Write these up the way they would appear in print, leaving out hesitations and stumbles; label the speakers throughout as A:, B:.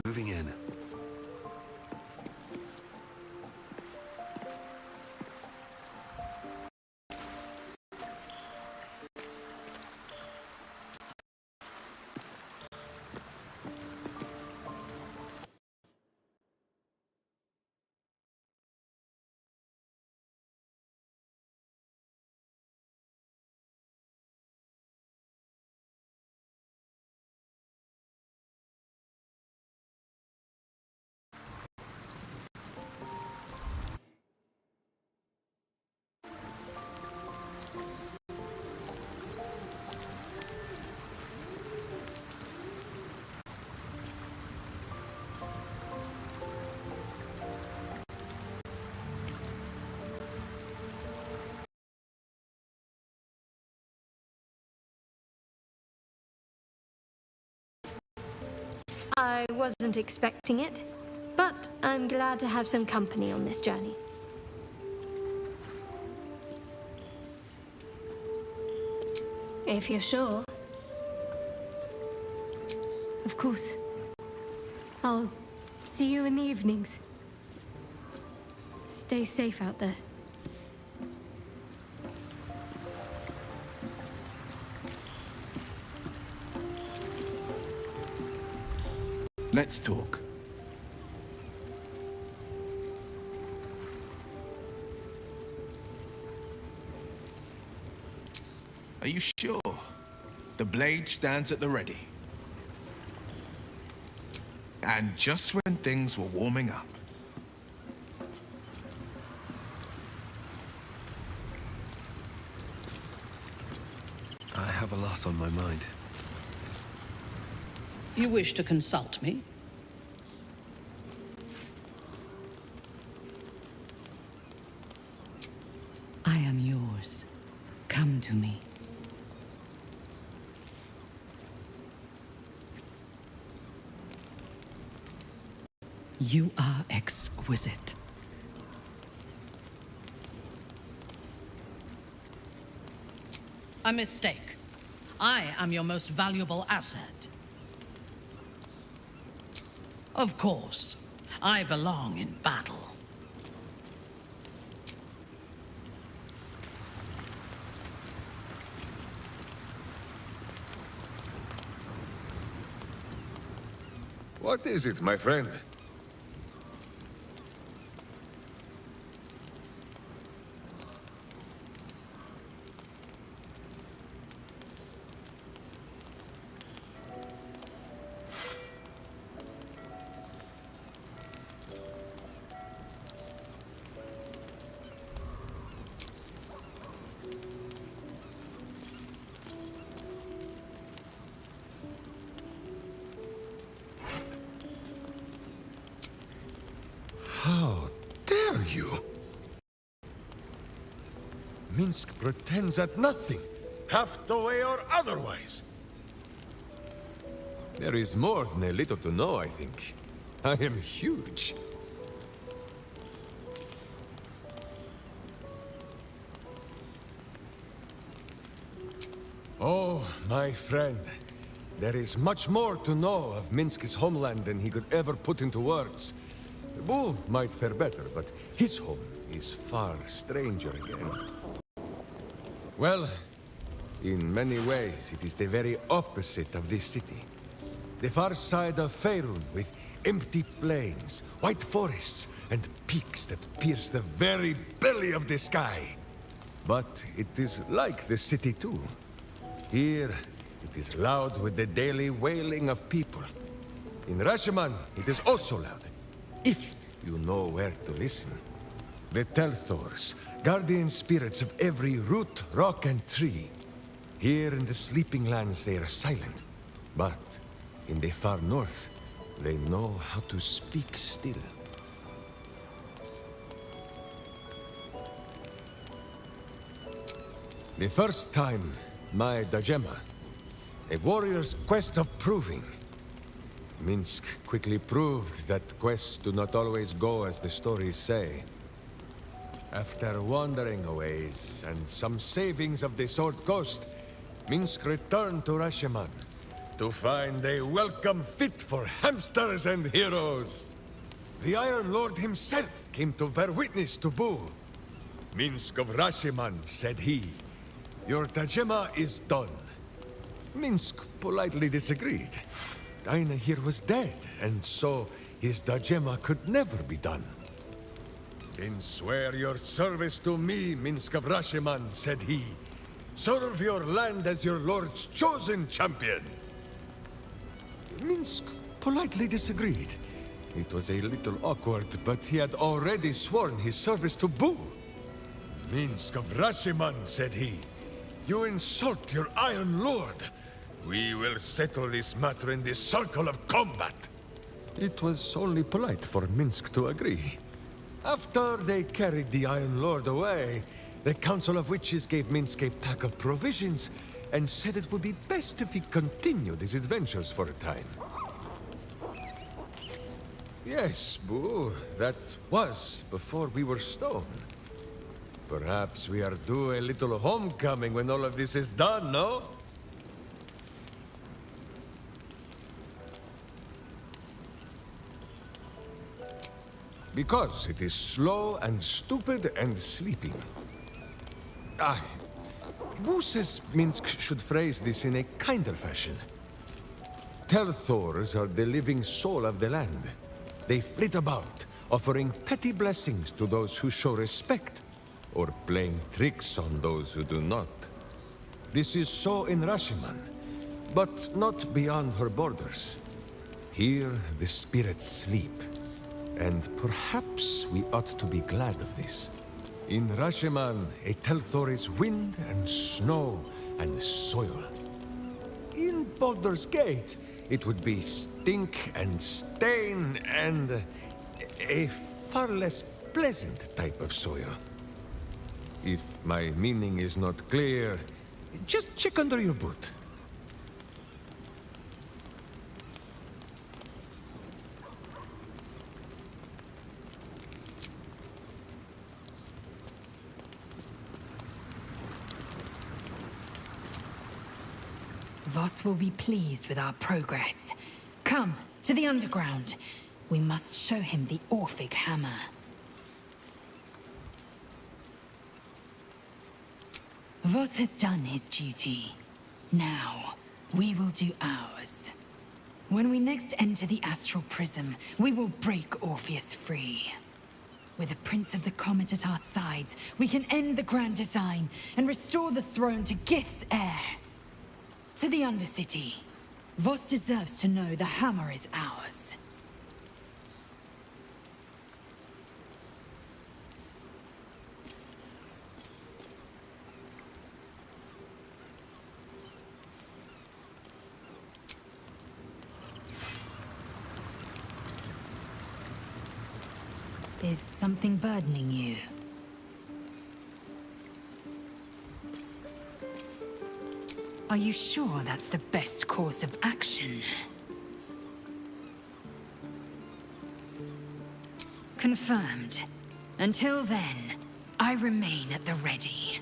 A: Moving in.
B: I wasn't expecting it, but I'm glad to have some company on this journey. If you're sure. Of course. I'll see you in the evenings. Stay safe out there.
C: Let's talk. Are you sure? The blade stands at the ready. And just when things were warming up.
A: I have a lot on my mind.
D: You wish to consult me? I am yours. Come to me. You are exquisite. A mistake. I am your most valuable asset. Of course, I belong in battle.
E: What is it, my friend? How dare you? Minsk pretends at nothing, half the way or otherwise. There is more than a little to know, I think. I am huge. Oh, my friend. There is much more to know of Minsk's homeland than he could ever put into words. The bull might fare better, but his home is far stranger again. Well, in many ways, it is the very opposite of this city. The far side of Faerun with empty plains, white forests, and peaks that pierce the very belly of the sky. But it is like the city too. Here, it is loud with the daily wailing of people. In Rashomon, it is also loud, if you know where to listen. The Telthors, guardian spirits of every root, rock, and tree. Here in the sleeping lands they are silent, but in the far north, they know how to speak still. The first time, my Dajema, a warrior's quest of proving. Minsk quickly proved that quests do not always go as the stories say. After wandering a ways and some savings of the Sword Coast, Minsk returned to Rashomon to find a welcome fit for hamsters and heroes. The Iron Lord himself came to bear witness to Boo. Minsk of Rashomon, said he, your Dajema is done. Minsk politely disagreed. Dinah here was dead, and so his Dajema could never be done. Then swear your service to me, Minsk of Rashomon, said he. Serve your land as your lord's chosen champion. Minsk politely disagreed. It was a little awkward, but he had already sworn his service to Boo. Minsk of Rashomon, said he. You insult your Iron Lord. We will settle this matter in the circle of combat. It was only polite for Minsk to agree. After they carried the Iron Lord away, the Council of Witches gave Minsk a pack of provisions and said it would be best if he continued his adventures for a time. Yes, Boo, that was before we were stone. Perhaps we are due a little homecoming when all of this is done, no? Because it is slow and stupid and sleeping. Boo says Minsk should phrase this in a kinder fashion. Telthors are the living soul of the land. They flit about, offering petty blessings to those who show respect, or playing tricks on those who do not. This is so in Rashomon, but not beyond her borders. Here the spirits sleep, and perhaps we ought to be glad of this. In Rashomon, a Telthor is wind and snow and soil. In Baldur's Gate, it would be stink and stain and a far less pleasant type of soil. If my meaning is not clear, just check under your boot.
F: Voss will be pleased with our progress. Come, to the underground. We must show him the Orphic hammer. Voss has done his duty. Now, we will do ours. When we next enter the Astral Prism, we will break Orpheus free. With the Prince of the Comet at our sides, we can end the Grand Design and restore the throne to Gith's heir. To the Undercity. Voss deserves to know the hammer is ours. Is something burdening you? Are you sure that's the best course of action? Confirmed. Until then, I remain at the ready.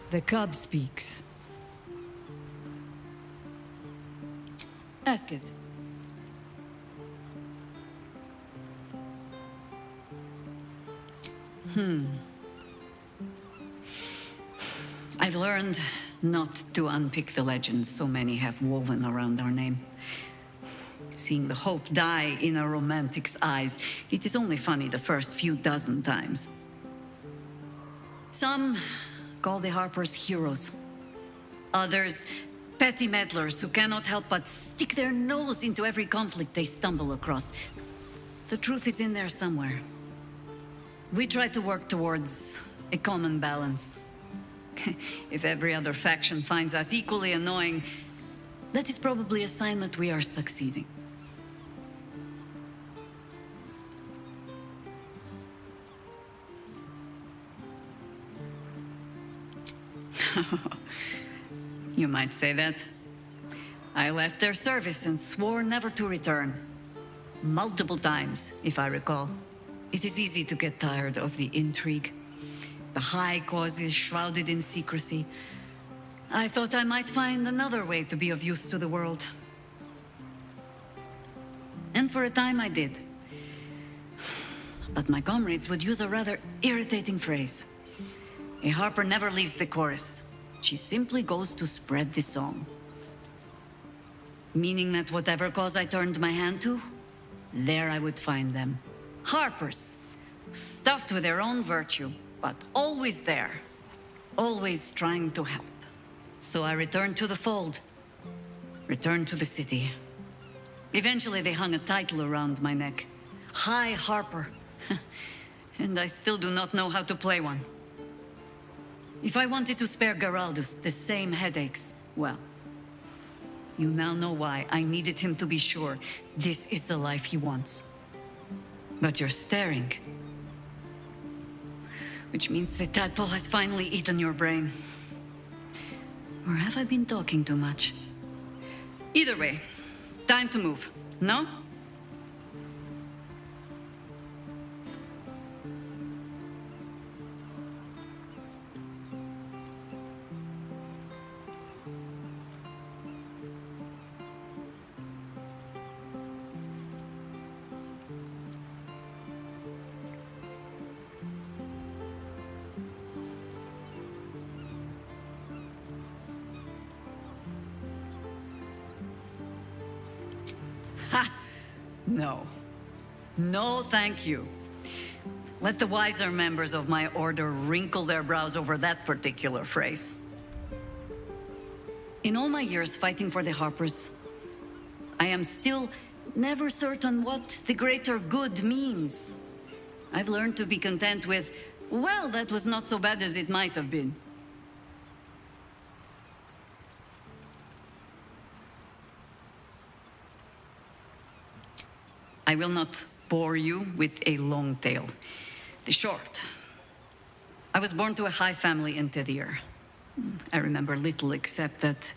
G: The cub speaks. Ask it.
H: I've learned not to unpick the legends so many have woven around our name. Seeing the hope die in a romantic's eyes, it is only funny the first few dozen times. Some call the Harpers heroes. Others, petty meddlers who cannot help but stick their nose into every conflict they stumble across. The truth is in there somewhere. We try to work towards a common balance. If every other faction finds us equally annoying, that is probably a sign that we are succeeding. You might say that. I left their service and swore never to return. Multiple times, if I recall. It is easy to get tired of the intrigue. The high causes shrouded in secrecy. I thought I might find another way to be of use to the world. And for a time I did. But my comrades would use a rather irritating phrase. A harper never leaves the chorus. She simply goes to spread the song. Meaning that whatever cause I turned my hand to, there I would find them. Harpers, stuffed with their own virtue, but always there, always trying to help. So I returned to the fold, returned to the city. Eventually they hung a title around my neck, High Harper, and I still do not know how to play one. If I wanted to spare Geraldus the same headaches, well, you now know why I needed him to be sure this is the life he wants. But you're staring. Which means the tadpole has finally eaten your brain. Or have I been talking too much? Either way, time to move, no? Ha! No. No, thank you. Let the wiser members of my order wrinkle their brows over that particular phrase. In all my years fighting for the Harpers, I am still never certain what the greater good means. I've learned to be content with, well, that was not so bad as it might have been. I will not bore you with a long tale. The short. I was born to a high family in Tedir. I remember little except that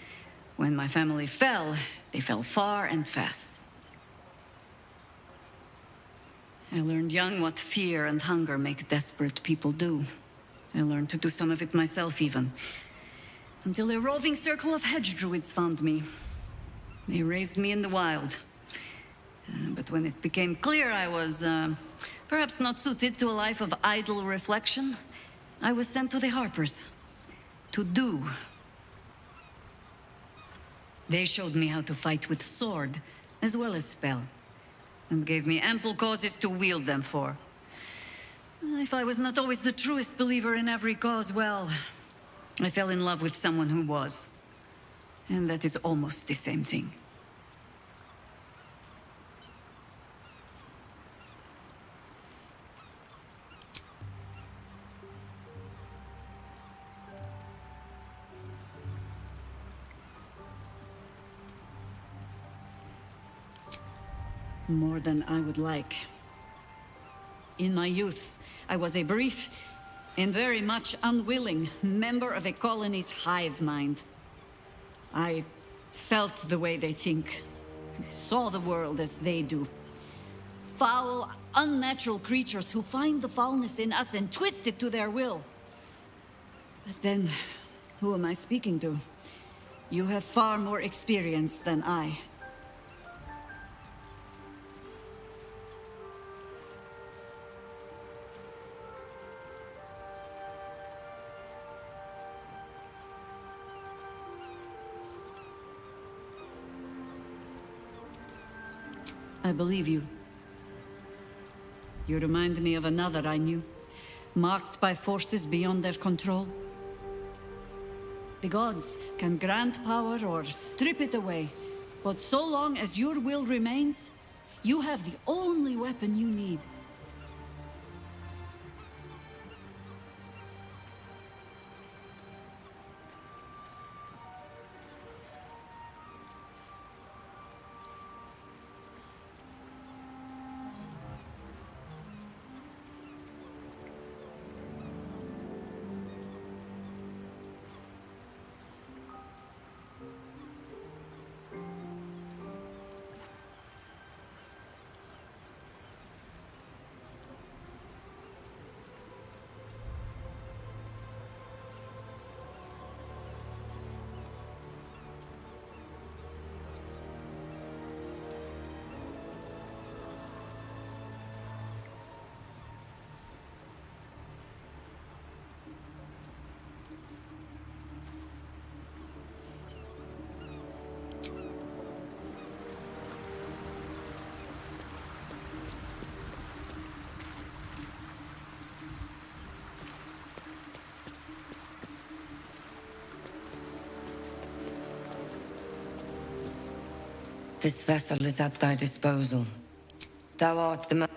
H: when my family fell, they fell far and fast. I learned young what fear and hunger make desperate people do. I learned to do some of it myself even. Until a roving circle of hedge druids found me. They raised me in the wild. But when it became clear I was perhaps not suited to a life of idle reflection, I was sent to the Harpers. To do. They showed me how to fight with sword, as well as spell, and gave me ample causes to wield them for. If I was not always the truest believer in every cause, well, I fell in love with someone who was. And that is almost the same thing. More than I would like. In my youth, I was a brief and very much unwilling member of a colony's hive mind. I felt the way they think, saw the world as they do. Foul, unnatural creatures who find the foulness in us and twist it to their will. But then, who am I speaking to? You have far more experience than I. I believe you. You remind me of another I knew, marked by forces beyond their control. The gods can grant power or strip it away, but so long as your will remains, you have the only weapon you need.
I: This vessel is at thy disposal. Thou art the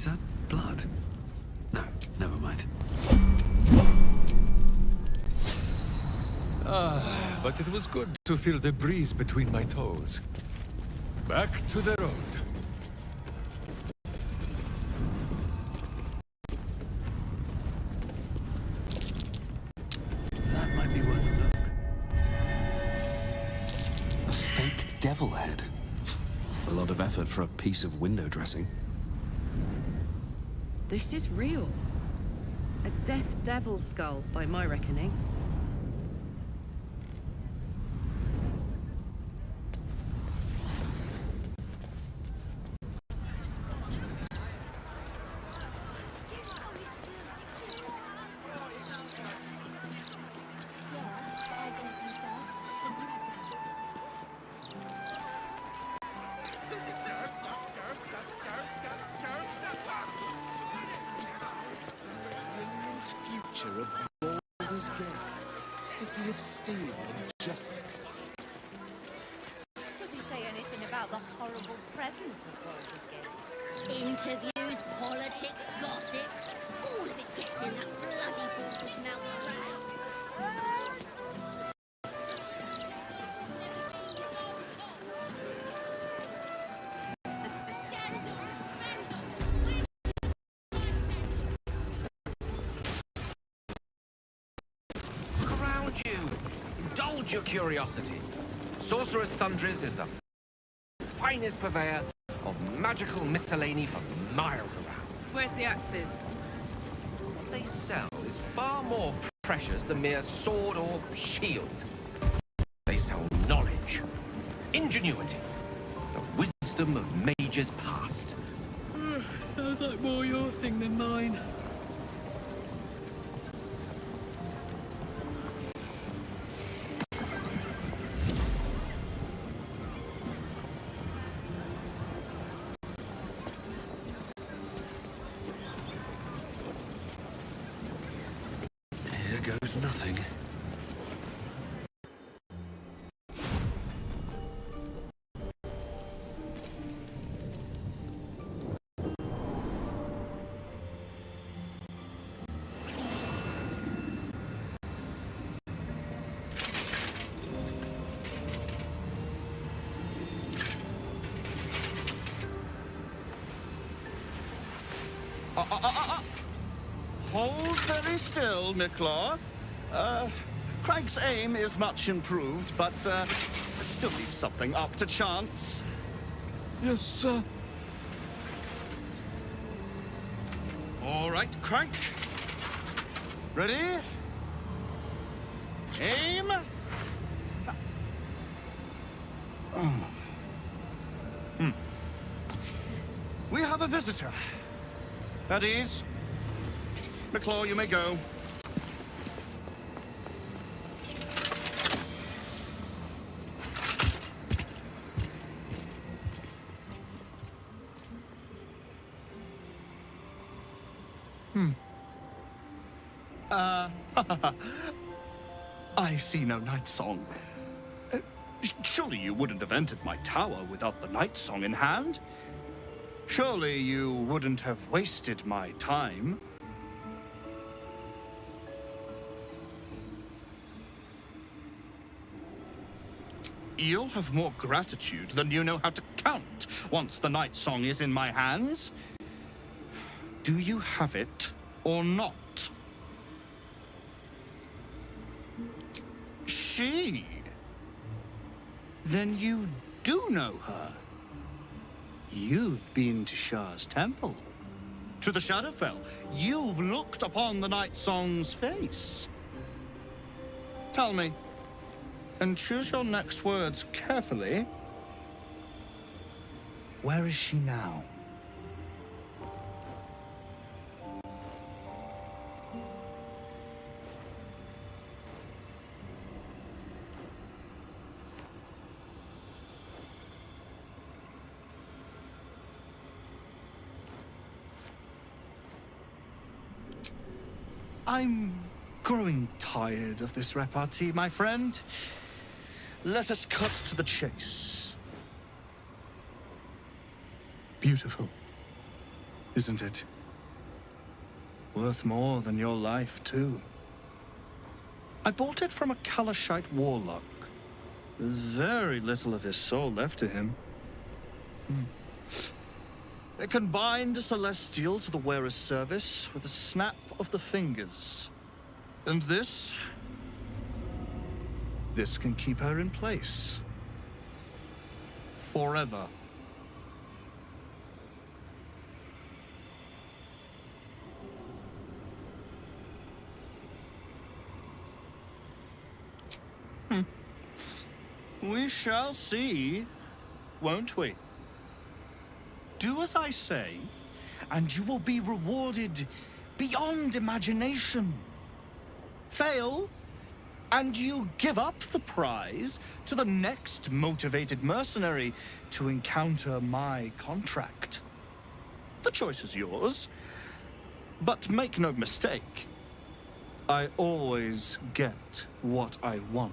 A: that blood? No, never mind.
E: But it was good to feel the breeze between my toes. Back to the road.
A: That might be worth a look. A fake devil head. A lot of effort for a piece of window dressing.
J: This is real. A death devil skull, by my reckoning.
C: Future of Baldur's Gate, city of steel and justice.
K: Does he say anything about the horrible present of Baldur's Gate? Interviews, politics, gossip, all of it gets in that bloody horse's mouth right.
L: Around you! Indulge your curiosity. Sorcerer's Sundries is the finest purveyor of magical miscellany for miles around.
J: Where's the axes?
L: What they sell is far more precious than mere sword or shield. They sell knowledge, ingenuity, the wisdom of mages past.
J: Sounds like more your thing than mine.
A: Here goes nothing.
M: Hold very still, Nicklaw. Craig's aim is much improved, but still leaves something up to chance.
C: Yes, sir.
M: All right, Craig. Ready? Aim. We have a visitor. At ease. McClaw, you may go. I see no night song. Surely you wouldn't have entered my tower without the night song in hand? Surely you wouldn't have wasted my time? You'll have more gratitude than you know how to count once the night song is in my hands. Do you have it or not? She? Then you do know her. You've been to Shah's temple, to the Shadowfell. You've looked upon the night song's face. Tell me, and choose your next words carefully. Where is she now? I'm growing tired of this repartee, my friend. Let us cut to the chase. Beautiful. isn't it? Worth more than your life, too. I bought it from a Kalashite warlock. There's very little of his soul left to him. It can bind a celestial to the wearer's service with a snap of the fingers. And this can keep her in place. Forever. We shall see, won't we? Do as I say, and you will be rewarded beyond imagination. Fail, and you give up the prize to the next motivated mercenary to encounter my contract. The choice is yours, but make no mistake, I always get what I want.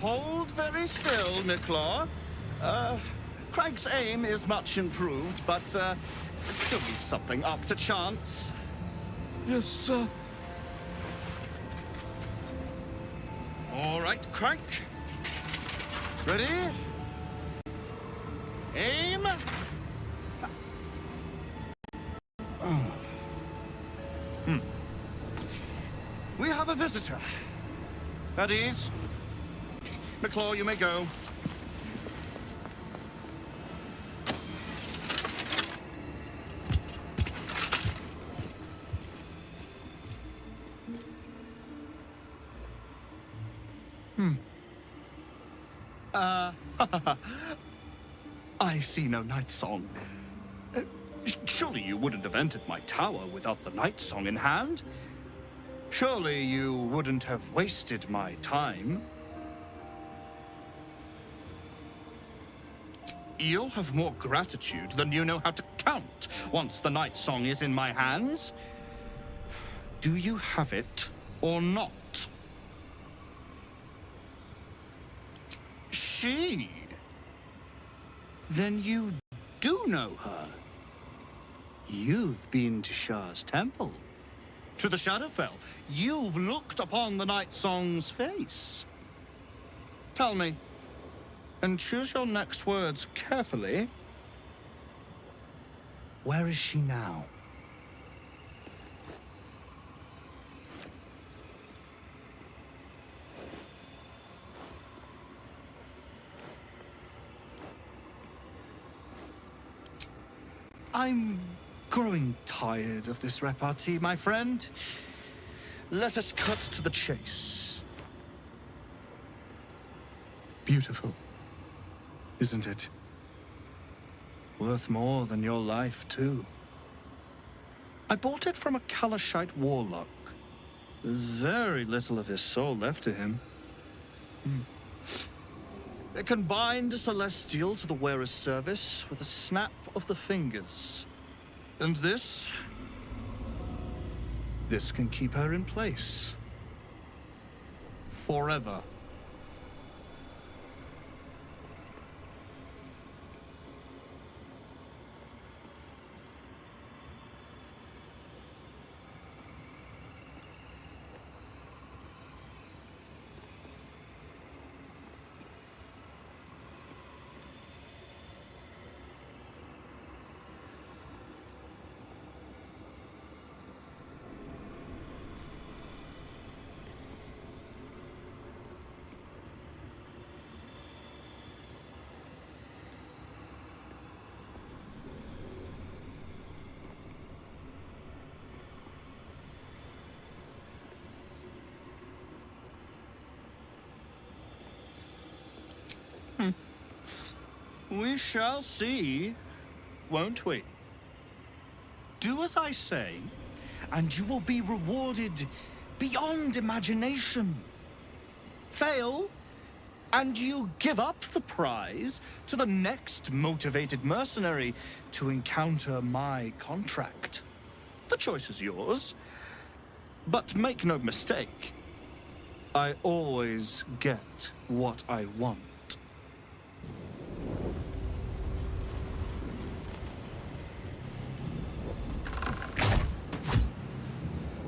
M: Hold very still, Nicklaw. Craig's aim is much improved, but still leaves something up to chance.
C: Yes, sir.
M: All right, Craig. Ready? Aim. We have a visitor. At ease. McClaw, you may go. I see no night song. Surely you wouldn't have entered my tower without the night song in hand? Surely you wouldn't have wasted my time? You'll have more gratitude than you know how to count once the night song is in my hands. Do you have it or not? She? Then you do know her. You've been to Shah's temple. To the Shadowfell. You've looked upon the night song's face. Tell me, and choose your next words carefully. Where is she now? I'm growing tired of this repartee, my friend. Let us cut to the chase. Beautiful, isn't it? Worth more than your life, too. I bought it from a Kalashite warlock. There's very little of his soul left to him. It can bind a celestial to the wearer's service with a snap of the fingers. And this can keep her in place. Forever. We shall see, won't we? Do as I say, and you will be rewarded beyond imagination. Fail, and you give up the prize to the next motivated mercenary to encounter my contract. The choice is yours, but make no mistake, I always get what I want.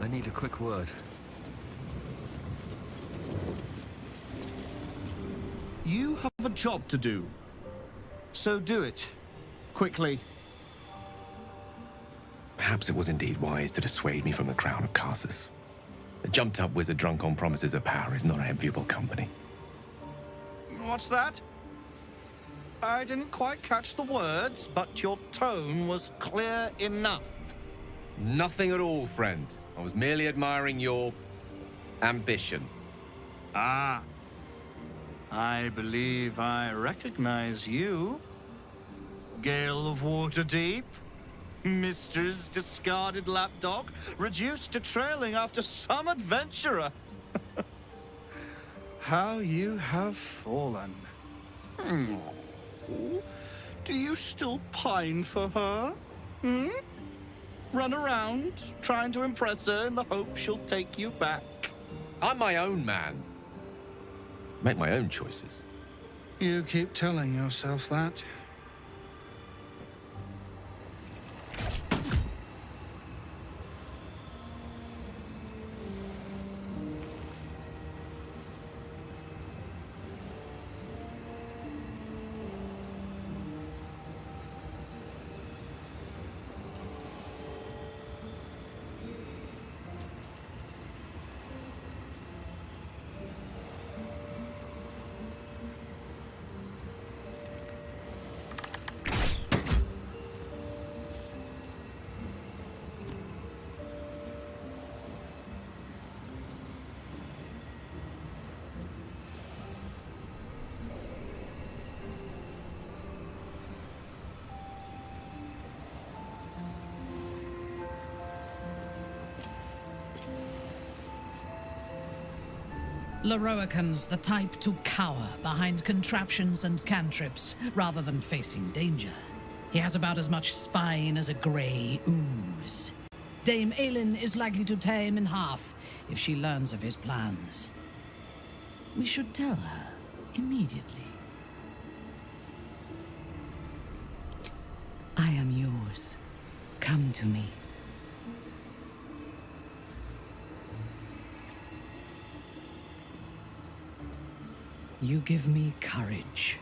A: I need a quick word.
M: You have a job to do, so do it, quickly.
L: Perhaps it was indeed wise to dissuade me from the crown of Karsus. A jumped-up wizard drunk on promises of power is not an enviable company.
M: What's that? I didn't quite catch the words, but your tone was clear enough.
L: Nothing at all, friend. I was merely admiring your ambition.
M: Ah. I believe I recognize you. Gale of Waterdeep. Mister's discarded lapdog, reduced to trailing after some adventurer. How you have fallen. Do you still pine for her? Run around, trying to impress her in the hope she'll take you back.
L: I'm my own man. make my own choices.
M: You keep telling yourself that.
D: Leroican's the type to cower behind contraptions and cantrips rather than facing danger. He has about as much spine as a grey ooze. Dame Aelin is likely to tear him in half if she learns of his plans. We should tell her immediately.
F: I am yours. Come to me. You give me courage.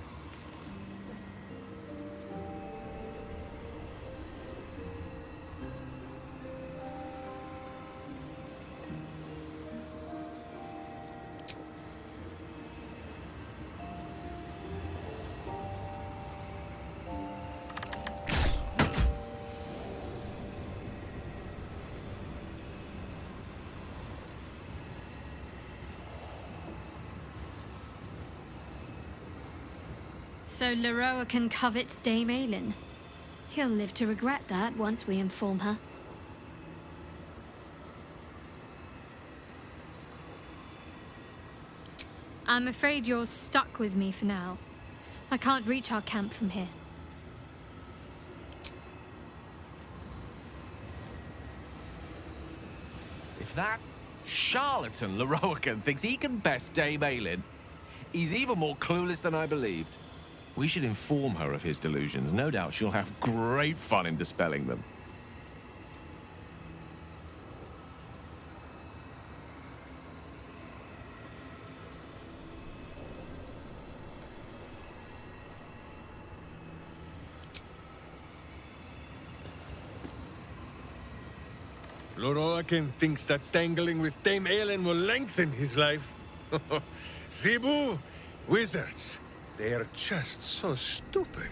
B: So Leroican covets Dame Aelin. He'll live to regret that once we inform her. I'm afraid you're stuck with me for now. I can't reach our camp from here.
L: If that charlatan Leroican thinks he can best Dame Aelin, he's even more clueless than I believed. We should inform her of his delusions. No doubt she'll have great fun in dispelling them.
E: Leroican thinks that tangling with Dame Aelin will lengthen his life. Cebu, wizards. They are just so stupid.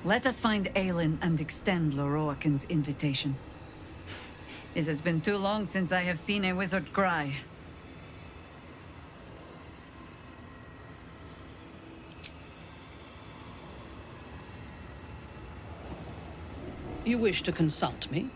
H: Let us find Aelin and extend Leroican's invitation. It has been too long since I have seen a wizard cry.
D: You wish to consult me?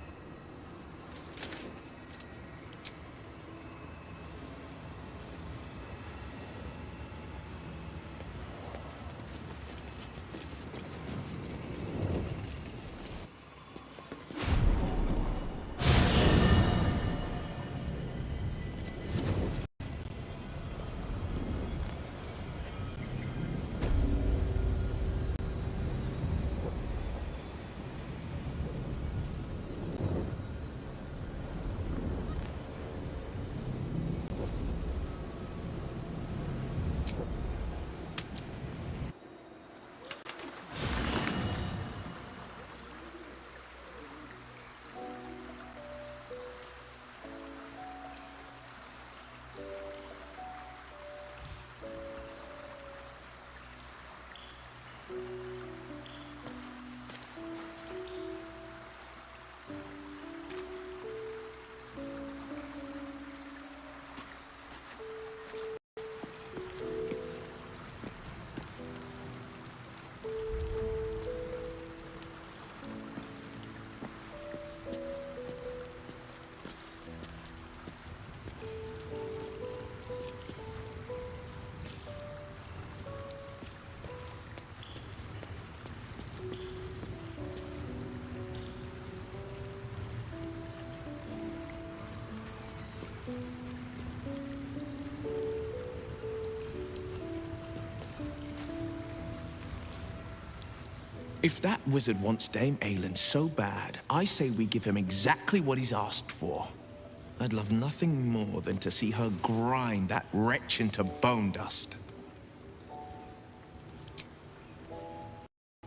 N: If that wizard wants Dame Aelin so bad, I say we give him exactly what he's asked for. I'd love nothing more than to see her grind that wretch into bone dust.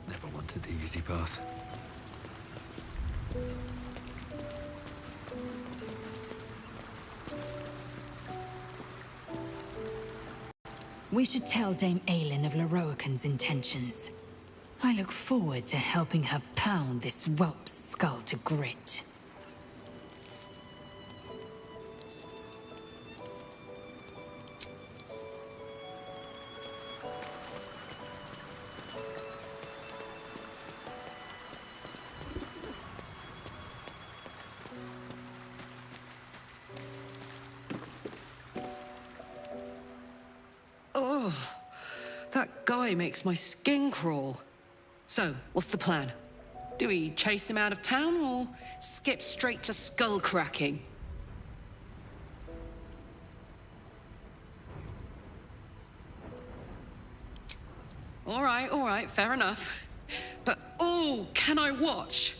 A: Never wanted the easy path.
F: We should tell Dame Aelin of Lorroakan's intentions. I look forward to helping her pound this whelp's skull to grit.
O: That guy makes my skin crawl. So, what's the plan? Do we chase him out of town or skip straight to skull cracking? All right, fair enough. But, oh, can I watch?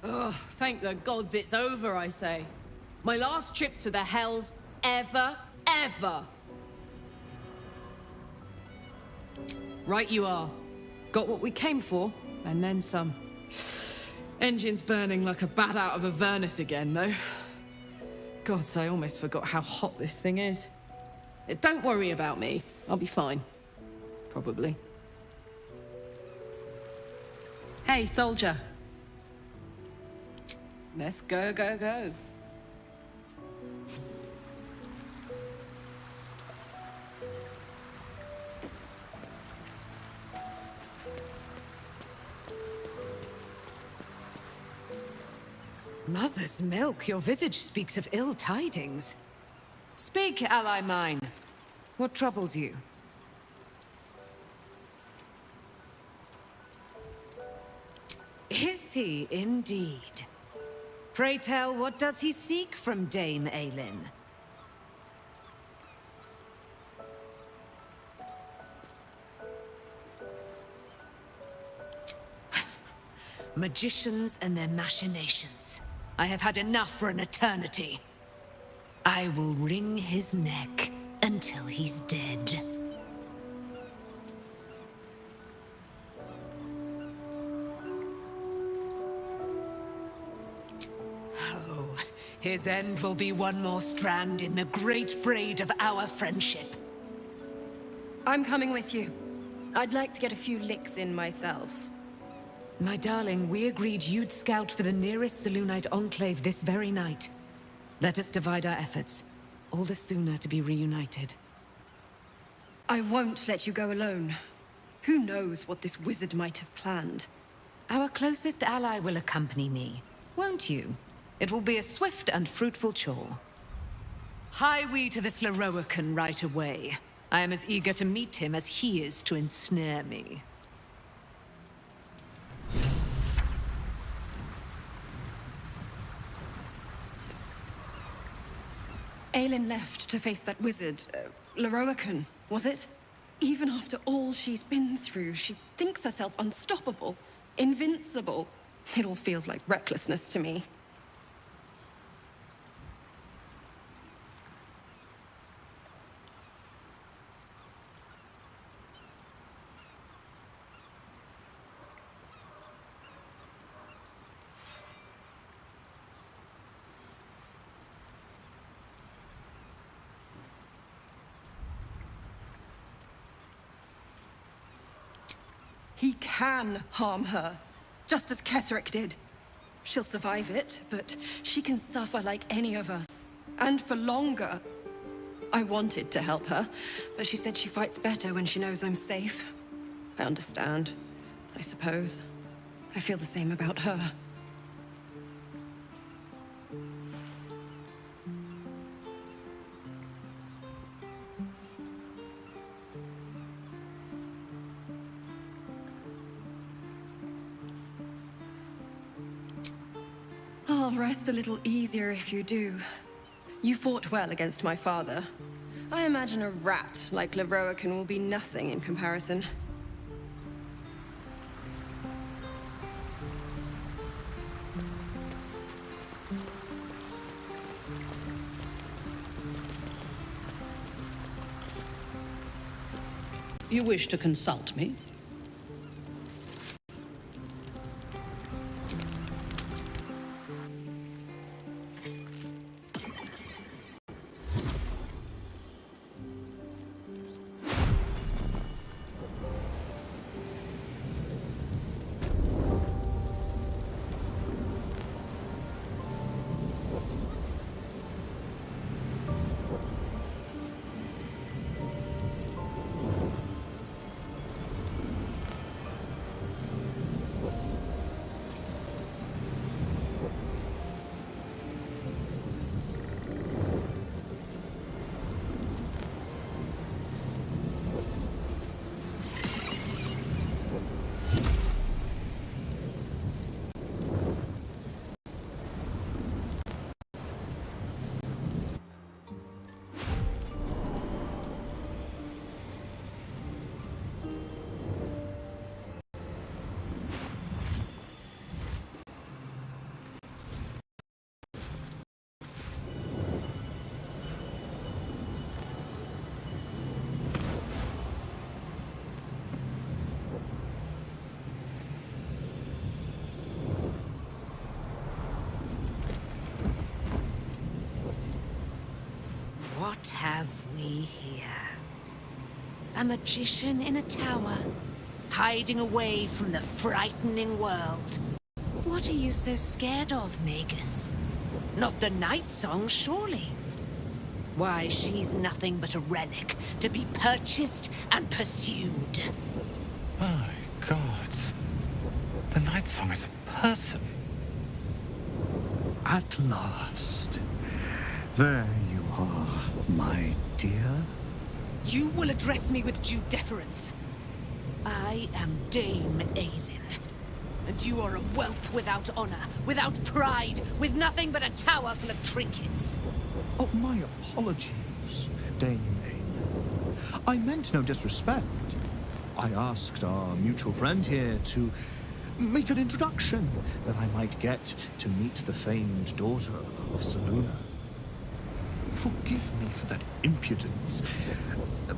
O: Ugh, thank the gods it's over, I say. My last trip to the hells ever. Right you are. Got what we came for, and then some. Engine's burning like a bat out of a furnace again, though. Gods, I almost forgot how hot this thing is. Don't worry about me. I'll be fine. Probably. Hey, soldier. Let's go.
G: Mother's milk, your visage speaks of ill tidings. Speak, ally mine. What troubles you? Is he indeed? Pray tell, what does he seek from Dame Aelin? Magicians and their machinations. I have had enough for an eternity. I will wring his neck until he's dead. Oh, his end will be one more strand in the great braid of our friendship.
P: I'm coming with you. I'd like to get a few licks in myself.
G: My darling, we agreed you'd scout for the nearest Selûnite enclave this very night. Let us divide our efforts, all the sooner to be reunited.
P: I won't let you go alone. Who knows what this wizard might have planned?
G: Our closest ally will accompany me, won't you? It will be a swift and fruitful chore. Hie we to this Lorroakan right away. I am as eager to meet him as he is to ensnare me.
P: Aelin left to face that wizard, Lorroakan, was it? Even after all she's been through, she thinks herself unstoppable, invincible. It all feels like recklessness to me. He can harm her, just as Ketherick did. She'll survive it, but she can suffer like any of us, and for longer. I wanted to help her, but she said she fights better when she knows I'm safe. I understand, I suppose. I feel the same about her. I'll rest a little easier if you do. You fought well against my father. I imagine a rat like Leroican will be nothing in comparison.
D: You wish to consult me?
G: What have we here? A magician in a tower, hiding away from the frightening world. What are you so scared of, Magus? Not the night song, surely? Why, she's nothing but a relic to be purchased and pursued.
Q: My God. The night song is a person.
M: At last. There you are, my dear.
G: You will address me with due deference. I am Dame Aylin, and you are a whelp without honor, without pride, with nothing but a tower full of trinkets.
M: Oh, my apologies, Dame Aylin. I meant no disrespect. I asked our mutual friend here to make an introduction, that I might get to meet the famed daughter of Selûne. Forgive me for that impudence.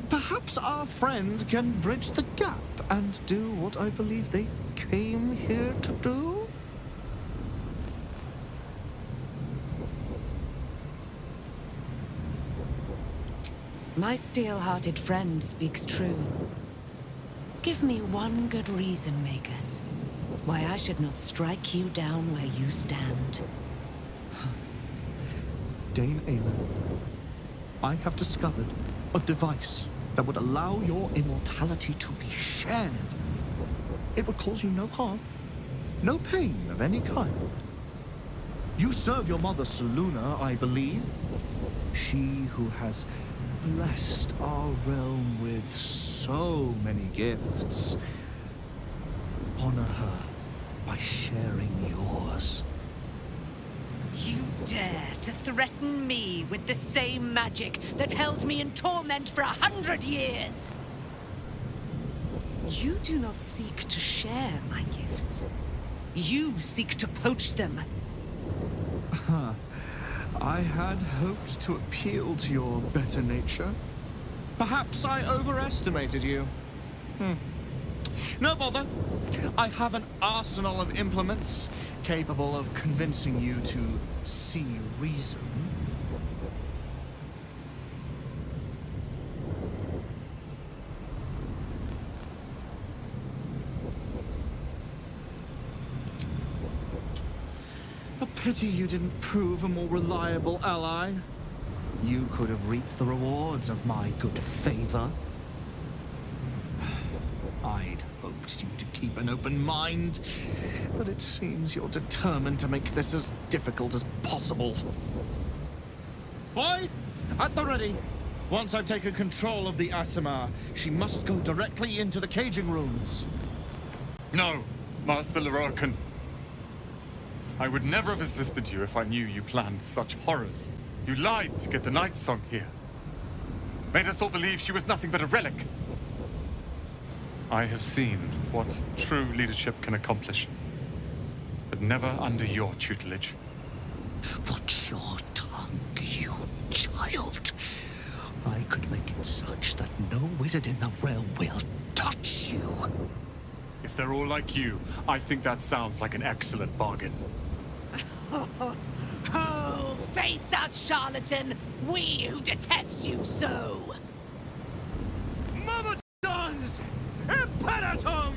M: Perhaps our friend can bridge the gap and do what I believe they came here to do?
G: My steel-hearted friend speaks true. Give me one good reason, Magus, why I should not strike you down where you stand.
M: Dame Aylin, I have discovered a device that would allow your immortality to be shared. It would cause you no harm, no pain of any kind. You serve your mother Selûne, I believe. She who has blessed our realm with so many gifts. Honor her by sharing yours.
G: You dare to threaten me with the same magic that held me in torment for 100 years? You do not seek to share my gifts. You seek to poach them.
M: I had hoped to appeal to your better nature. Perhaps I overestimated you. No bother. I have an arsenal of implements capable of convincing you to see reason. A pity you didn't prove a more reliable ally. You could have reaped the rewards of my good favor. I'd hoped you to keep an open mind, but it seems you're determined to make this as difficult as possible. Boy, at the ready. Once I've taken control of the Aasimar, she must go directly into the caging rooms.
Q: No, Master Leroican. I would never have assisted you if I knew you planned such horrors. You lied to get the Night Song here. Made us all believe she was nothing but a relic. I have seen what true leadership can accomplish. But never under your tutelage.
R: Watch your tongue, you child. I could make it such that no wizard in the realm will touch you.
Q: If they're all like you, I think that sounds like an excellent bargain.
G: Oh, face us, charlatan! We who detest you so!
M: Myrmidons! Imperatum!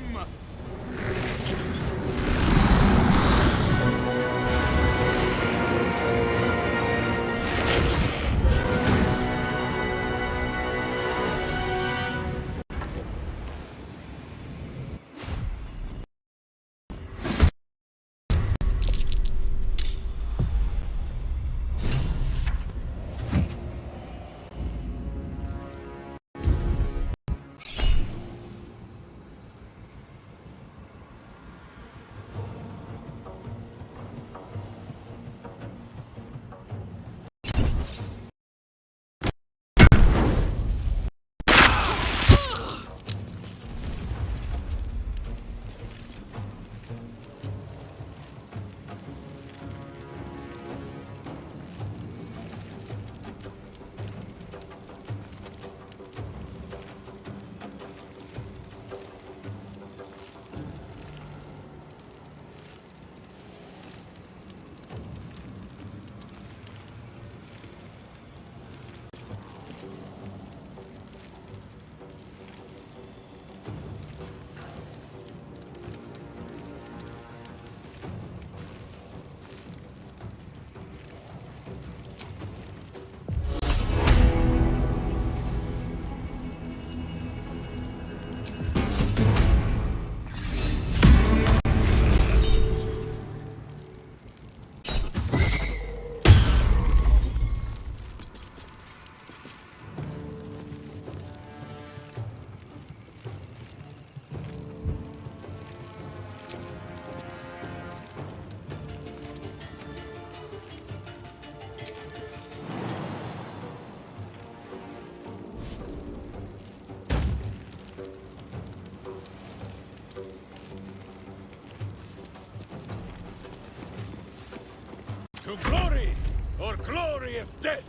E: To glory, or glorious death!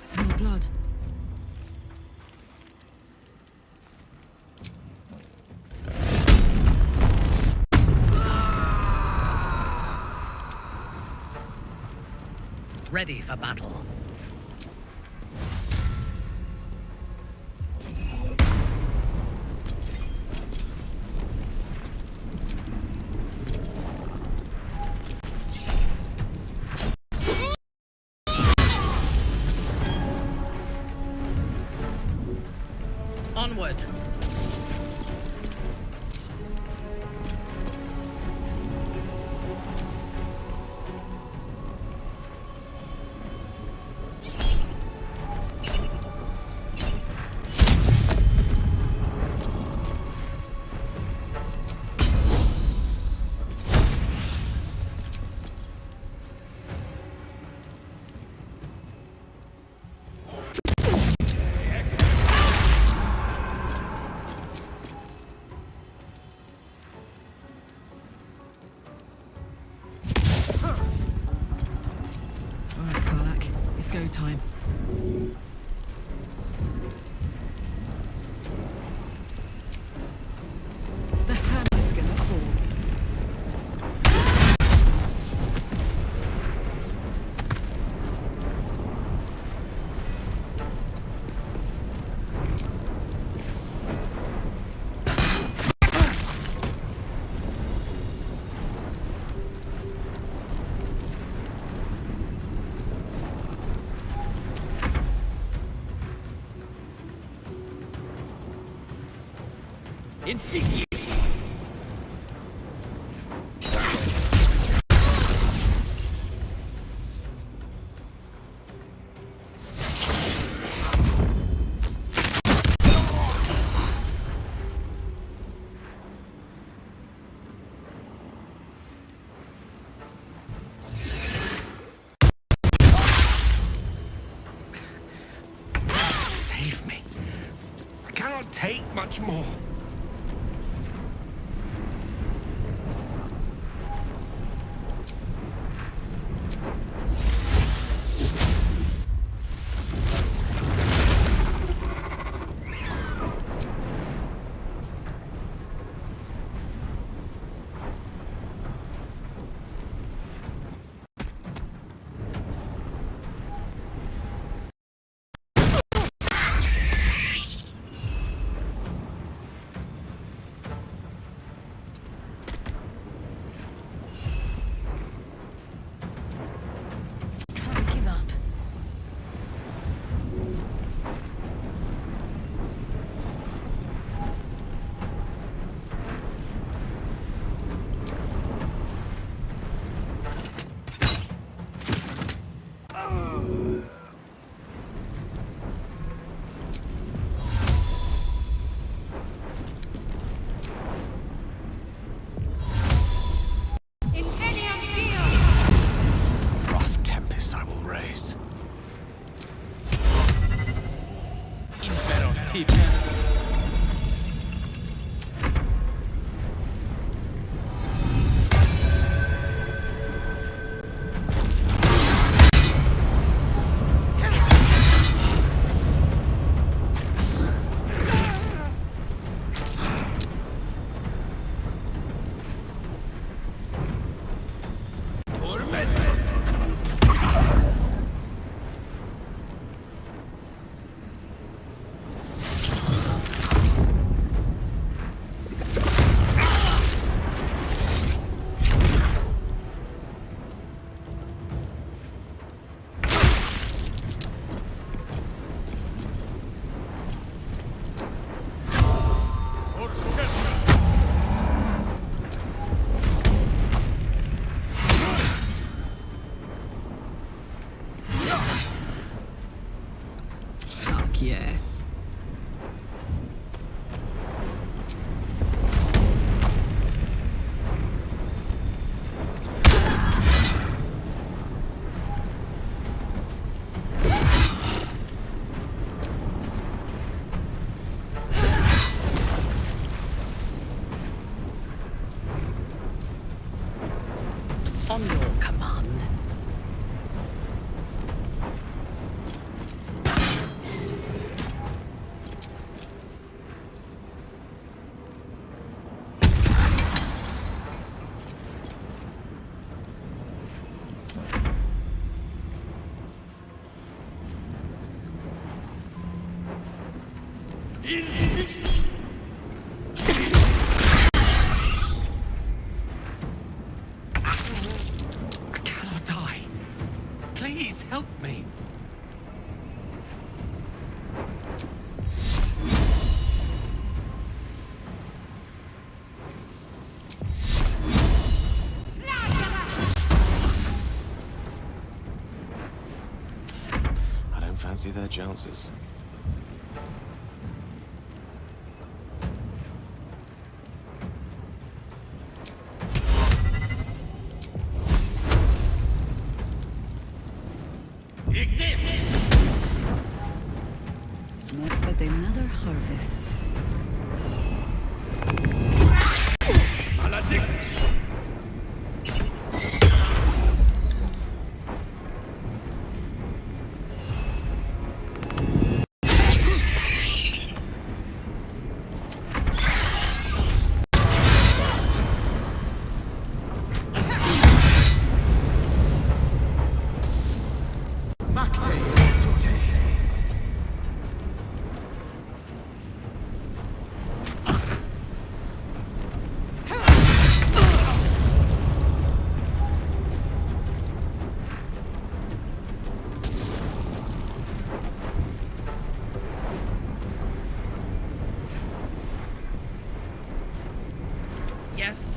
O: I smell blood.
D: Ready for battle. Onward.
O: Go time. The hammer's gonna fall.
C: Insidious!
L: take much more.
D: Can't give up.
A: Rough tempest I will raise.
O: Fuck yes.
G: On your command.
L: I cannot die. Please help me.
A: I don't fancy their chances.
H: Not but another harvest.
D: Yes.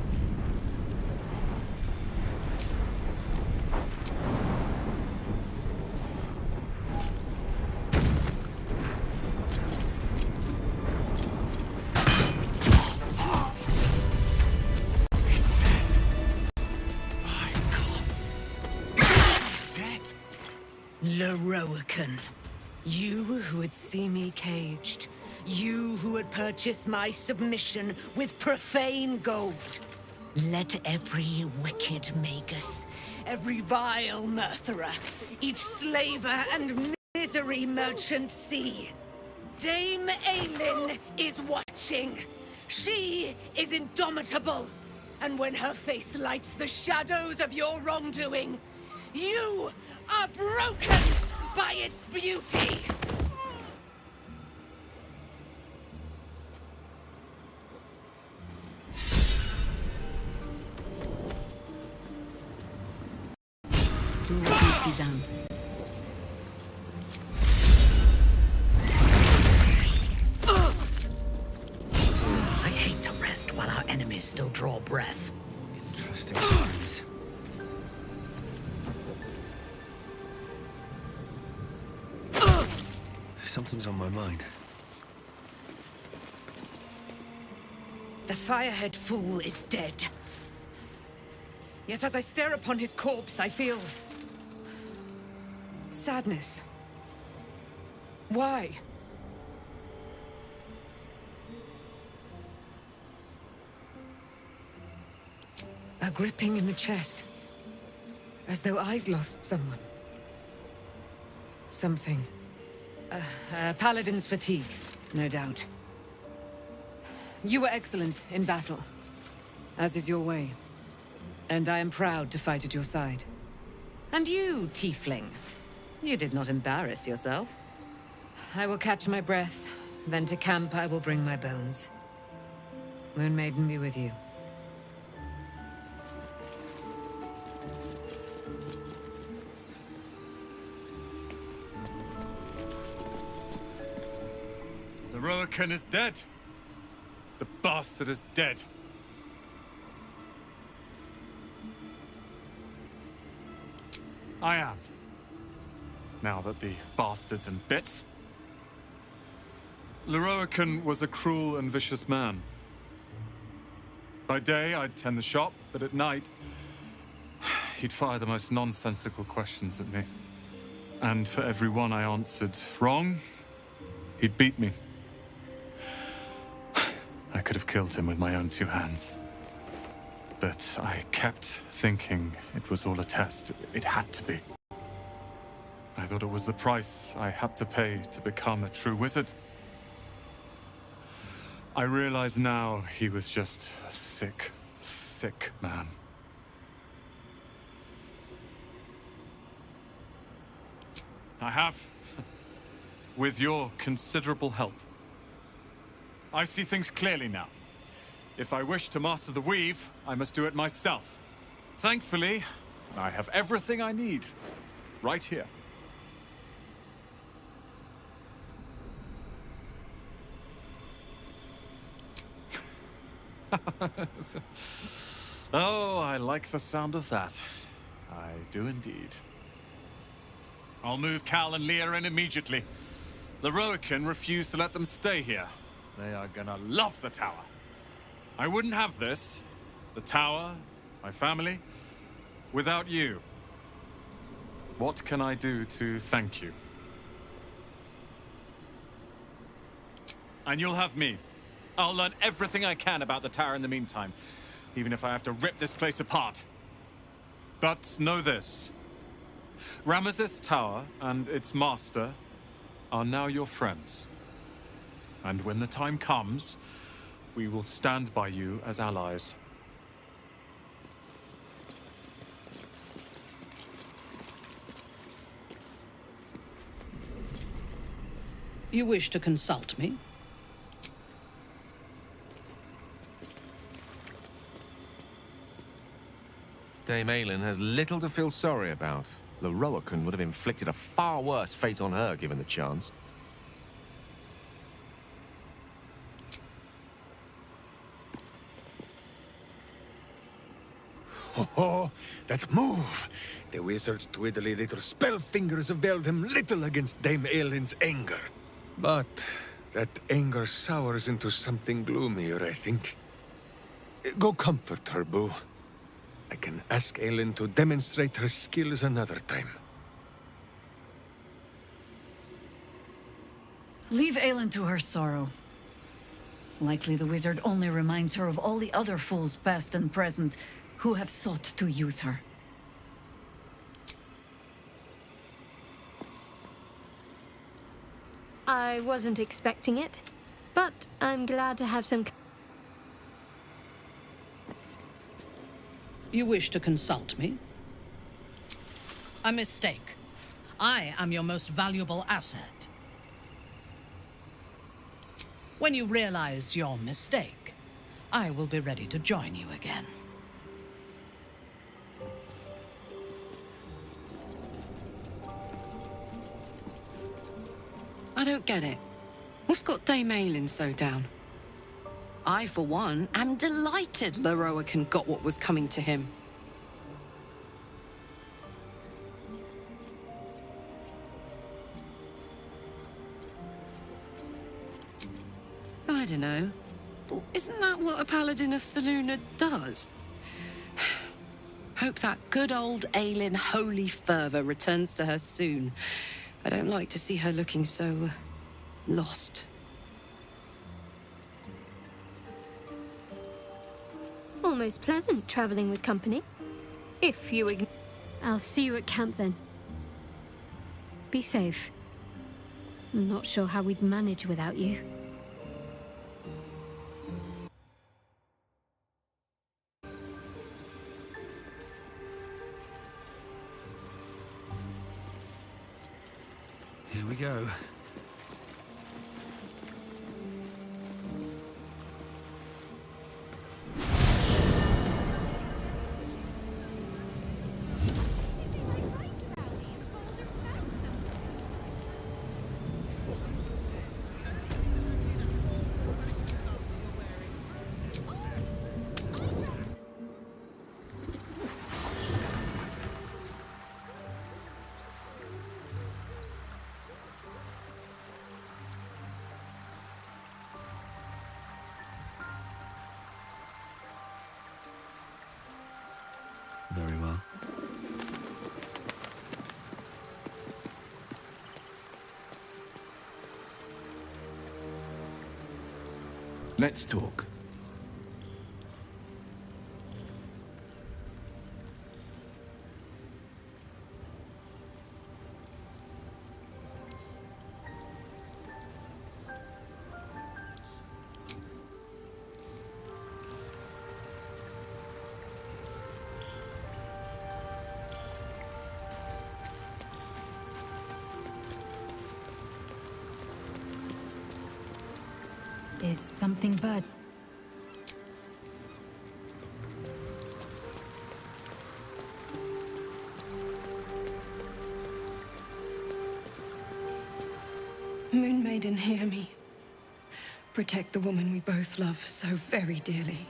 G: Leroican. You who would see me caged,
S: You who had purchased my submission with profane gold. Let every wicked magus, every vile murtherer, each slaver and misery merchant see. Dame Aelin is watching. She is indomitable. And when her face lights the shadows of your wrongdoing, you are broken by its beauty.
H: Do what needs to be done.
D: I hate to rest while our enemies still draw breath.
A: Interesting times. Something's on my mind.
S: The Firehead fool is dead. Yet as I stare upon his corpse, I feel sadness. Why? A gripping in the chest, as though I'd lost someone. Something. Paladin's fatigue, no doubt. You were excellent in battle, as is your way. And I am proud to fight at your side.
G: And you, tiefling, you did not embarrass yourself.
S: I will catch my breath, then to camp I will bring my bones. Moon Maiden be with you.
Q: The Roakan is dead. The bastard is dead. I am. Now that the bastard's in bits. Leroican was a cruel and vicious man. By day, I'd tend the shop, but at night, he'd fire the most nonsensical questions at me. And for every one I answered wrong, he'd beat me. I could have killed him with my own two hands. But I kept thinking it was all a test. It had to be. I thought it was the price I had to pay to become a true wizard. I realize now he was just a sick, sick man. I have, with your considerable help. I see things clearly now. If I wish to master the weave, I must do it myself. Thankfully, I have everything I need, right here. Oh, I like the sound of that. I do indeed. I'll move Cal and Leah in immediately. The Roakan refused to let them stay here. They are gonna love the tower. I wouldn't have this, the tower, my family, without you. What can I do to thank you? And you'll have me. I'll learn everything I can about the tower in the meantime, even if I have to rip this place apart. But know this. Ramesses Tower and its master are now your friends. And when the time comes, we will stand by you as allies.
D: You wish to consult me?
L: Dame Aelin has little to feel sorry about. The Roakan would have inflicted a far worse fate on her given the chance.
E: Oh, that move! The wizard's twiddly little spell fingers availed him little against Dame Aelin's anger. But that anger sours into something gloomier, I think. Go comfort her, Boo. I can ask Aelin to demonstrate her skills another time.
H: Leave Aelin to her sorrow. Likely the wizard only reminds her of all the other fools past and present who have sought to use her.
B: I wasn't expecting it, but I'm glad to have some...
D: You wish to consult me? A mistake. I am your most valuable asset. When you realize your mistake, I will be ready to join you again.
O: I don't get it. What's got Dame Aelin so down? I, for one, am delighted Lorroakan got what was coming to him. I don't know. Isn't that what a paladin of Selûne does? Hope that good old Aelin holy fervor returns to her soon. I don't like to see her looking so... lost.
B: Almost pleasant traveling with company. If you I'll see you at camp then. Be safe. I'm not sure how we'd manage without you.
A: Here we go. Very well.
N: Let's talk.
F: Is something bad?
P: Moon Maiden, hear me. Protect the woman we both love so very dearly.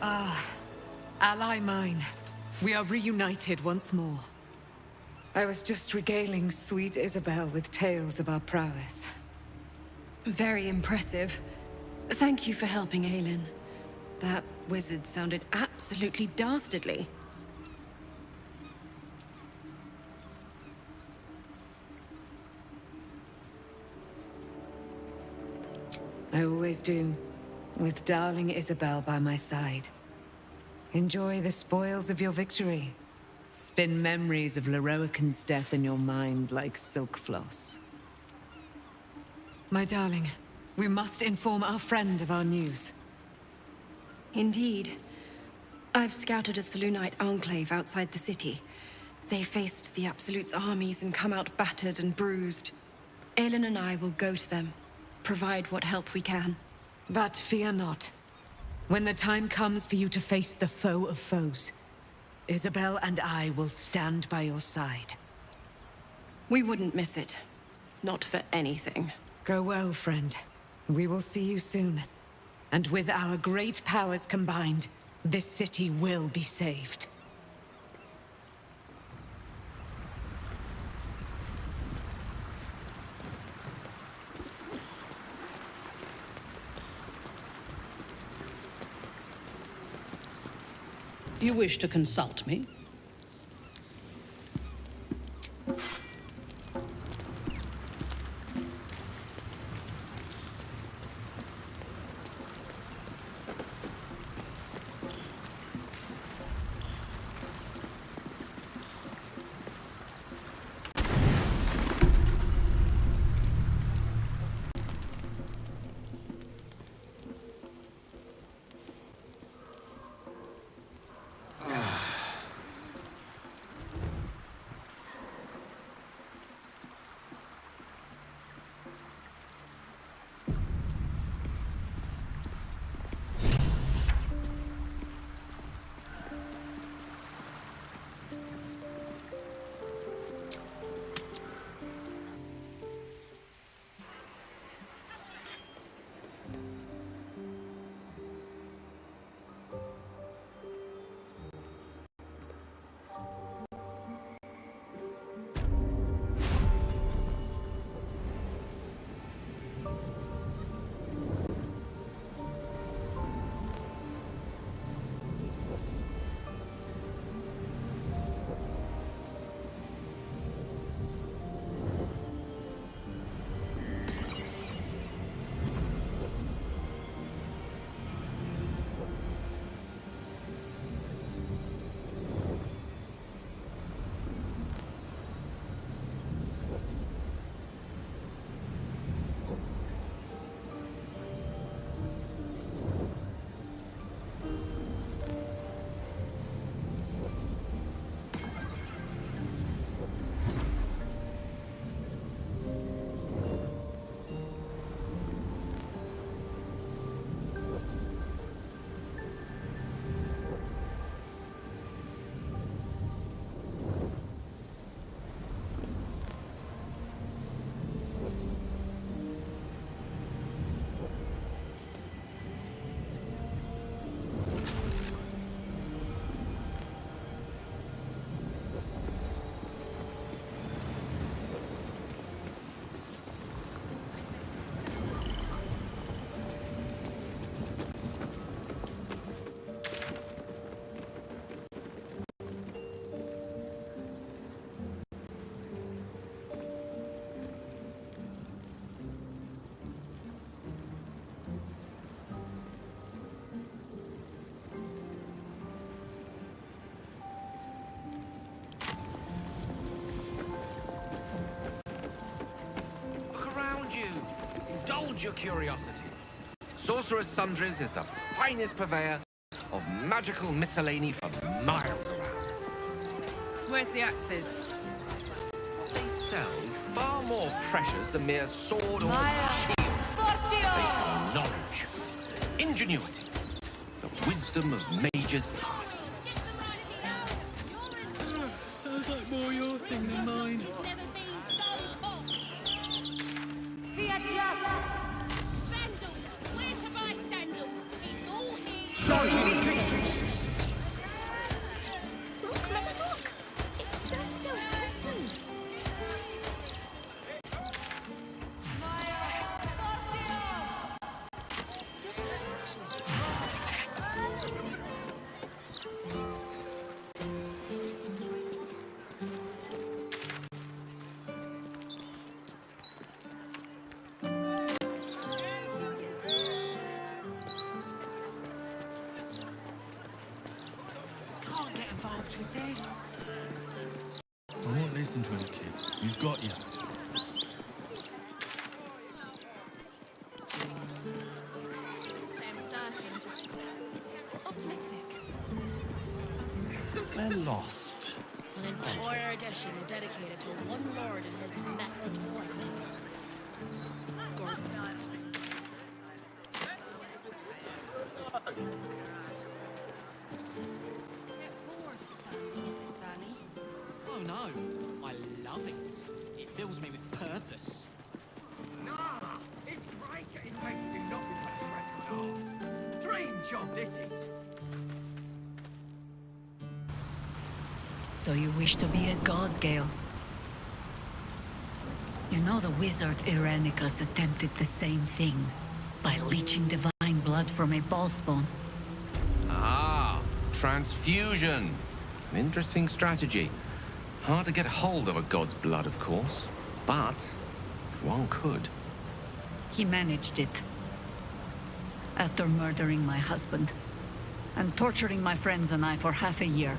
G: Ah, ally mine. We are reunited once more. I was just regaling sweet Isabel with tales of our prowess.
P: Very impressive. Thank you for helping Aelin. That wizard sounded absolutely dastardly.
G: I always do, with darling Isabel by my side. Enjoy the spoils of your victory. Spin memories of Lorroakan's death in your mind like silk floss. My darling, we must inform our friend of our news.
P: Indeed. I've scouted a Selûnite enclave outside the city. They faced the Absolute's armies and come out battered and bruised. Aelin and I will go to them, provide what help we can.
G: But fear not. When the time comes for you to face the foe of foes, Isabel and I will stand by your side.
P: We wouldn't miss it. Not for anything.
G: Go well, friend. We will see you soon. And with our great powers combined, this city will be saved.
D: You wish to consult me?
L: Indulge your curiosity. Sorcerer's Sundries is the finest purveyor of magical miscellany for miles around.
O: Where's the axes?
L: What they sell is far more precious than mere sword or shield. They sell knowledge, ingenuity, the wisdom of mages past.
O: Sounds like more your thing than mine.
K: Where to buy sandals? It's all here.
O: Sorry,
K: Look, Mother, look. It's so pretty.
L: Can't get involved with this.
C: I won't listen to him, kid. We've got you.
K: Optimistic.
C: They're lost.
K: An entire edition dedicated to one lord and his method of war. Gordon.
T: Oh no, I love it. It fills me with purpose.
U: Nah, it's great getting paid to do nothing but scratch my arse. Dream job this is.
H: So you wish to be a god, Gale? You know the wizard Irenicus attempted the same thing by leeching divine blood from a ballspawn.
L: Ah, transfusion. An interesting strategy. Hard to get hold of a god's blood, of course, but if one could.
H: He managed it. After murdering my husband and torturing my friends and I for half a year.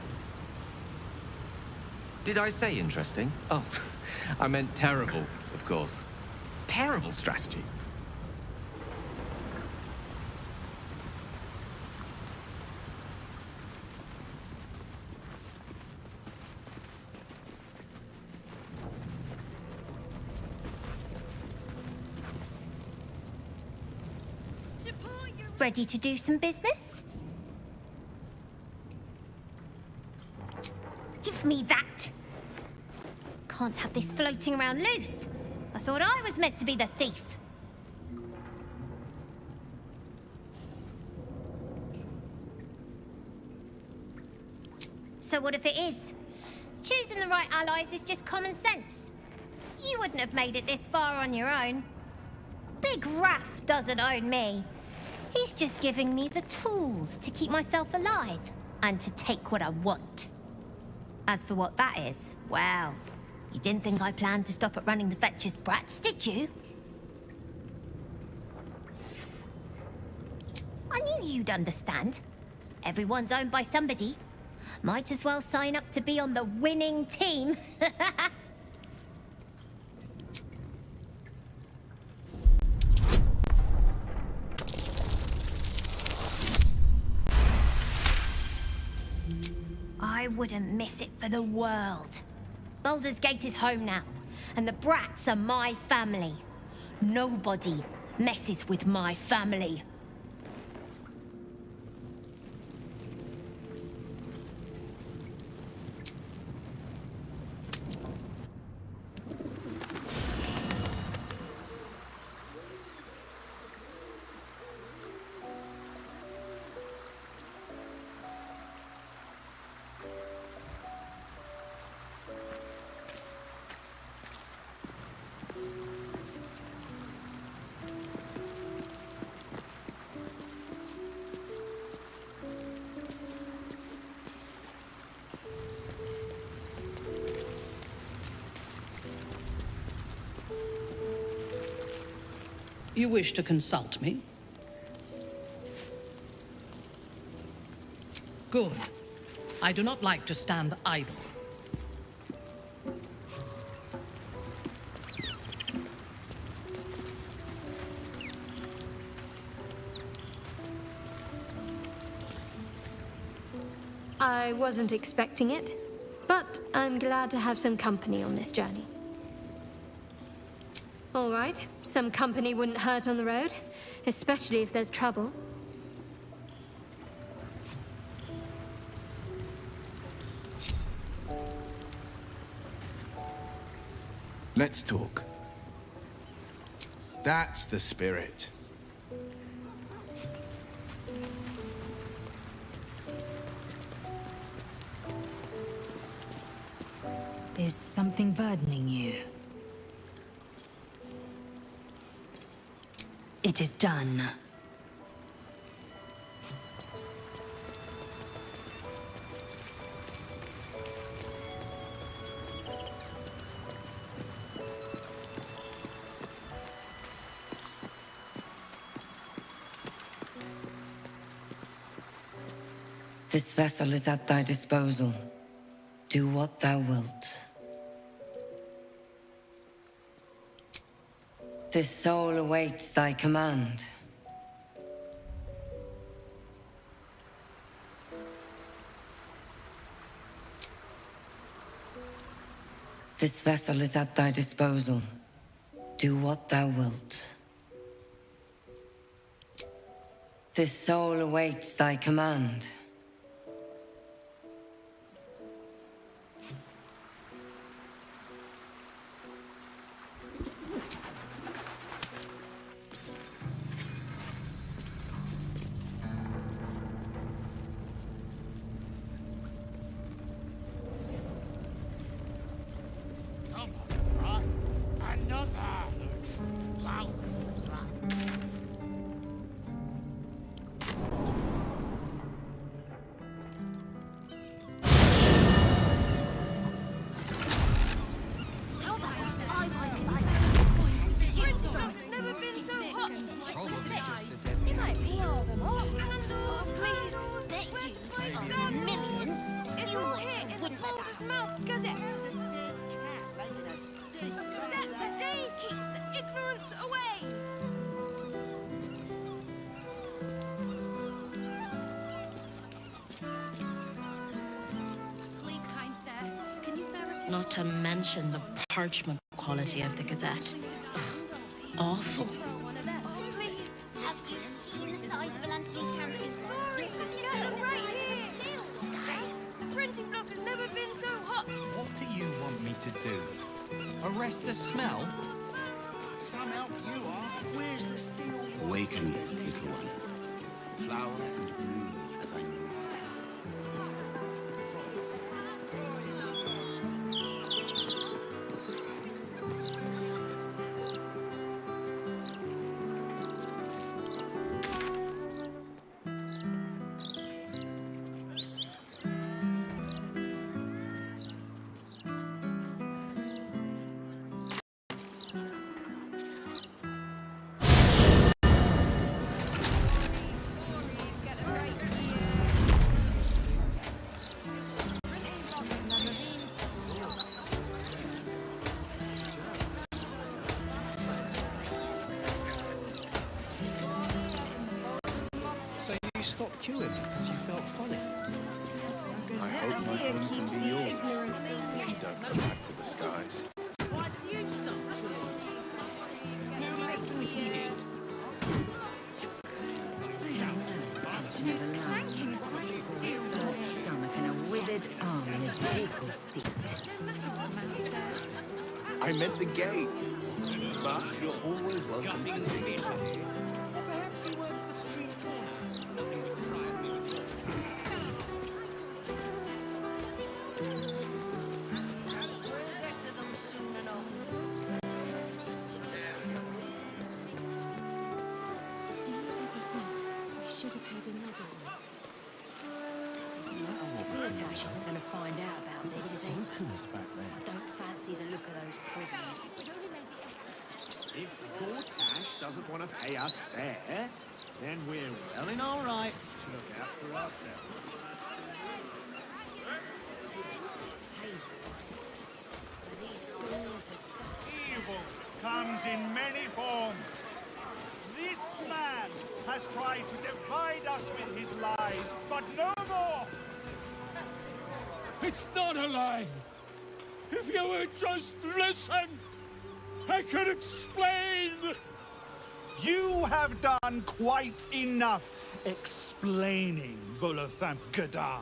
L: Did I say interesting? Oh, I meant terrible, of course. Terrible strategy.
K: Ready to do some business? Give me that! Can't have this floating around loose. I thought I was meant to be the thief. So what if it is? Choosing the right allies is just common sense. You wouldn't have made it this far on your own. Big Raff doesn't own me. He's just giving me the tools to keep myself alive and to take what I want. As for what that is, well, you didn't think I planned to stop at running the Fetcher's brats, did you? I knew you'd understand. Everyone's owned by somebody. Might as well sign up to be on the winning team. I wouldn't miss it for the world. Baldur's Gate is home now, and the brats are my family. Nobody messes with my family.
D: You wish to consult me? Good. I do not like to stand idle.
B: I wasn't expecting it, but I'm glad to have some company on this journey. All right, some company wouldn't hurt on the road, especially if there's trouble.
N: Let's talk. That's the spirit.
F: Is something burdening you? It is done.
I: This vessel is at thy disposal. Do what thou wilt. This soul awaits thy command. This vessel is at thy disposal. Do what thou wilt. This soul awaits thy command.
J: Not to mention the parchment quality of the Gazette. Ugh, awful.
K: Please, have you seen the size of Anthony's candle? Right here. The printing block has never been so hot.
L: What do you want me to do? Arrest the smell?
U: Some help you are. Where's the steel?
V: Awaken, little one. Flower and bloom as I know you.
R: Stopped queuing because you felt funny.
V: I hope my home can be yours, if you don't go back to the skies.
H: Stomach and a withered arm in a jekyll seat.
N: I meant the gate. But you're always welcome to see.
U: Perhaps he works the street corner. Nothing would surprise me with your...
K: We'll get to them soon enough.
B: Do you ever think we should have had another one?
K: Tash isn't going to find out about this, is he? I don't fancy the look of those prisoners.
U: If Gortash doesn't want to pay us fair, then we're well in our rights to look out for ourselves.
W: Evil comes in many forms. This man has tried to divide us with his lies, but no more!
U: It's not a lie! If you would just listen, I could explain!
W: You have done quite enough explaining, Volothamp Gadam.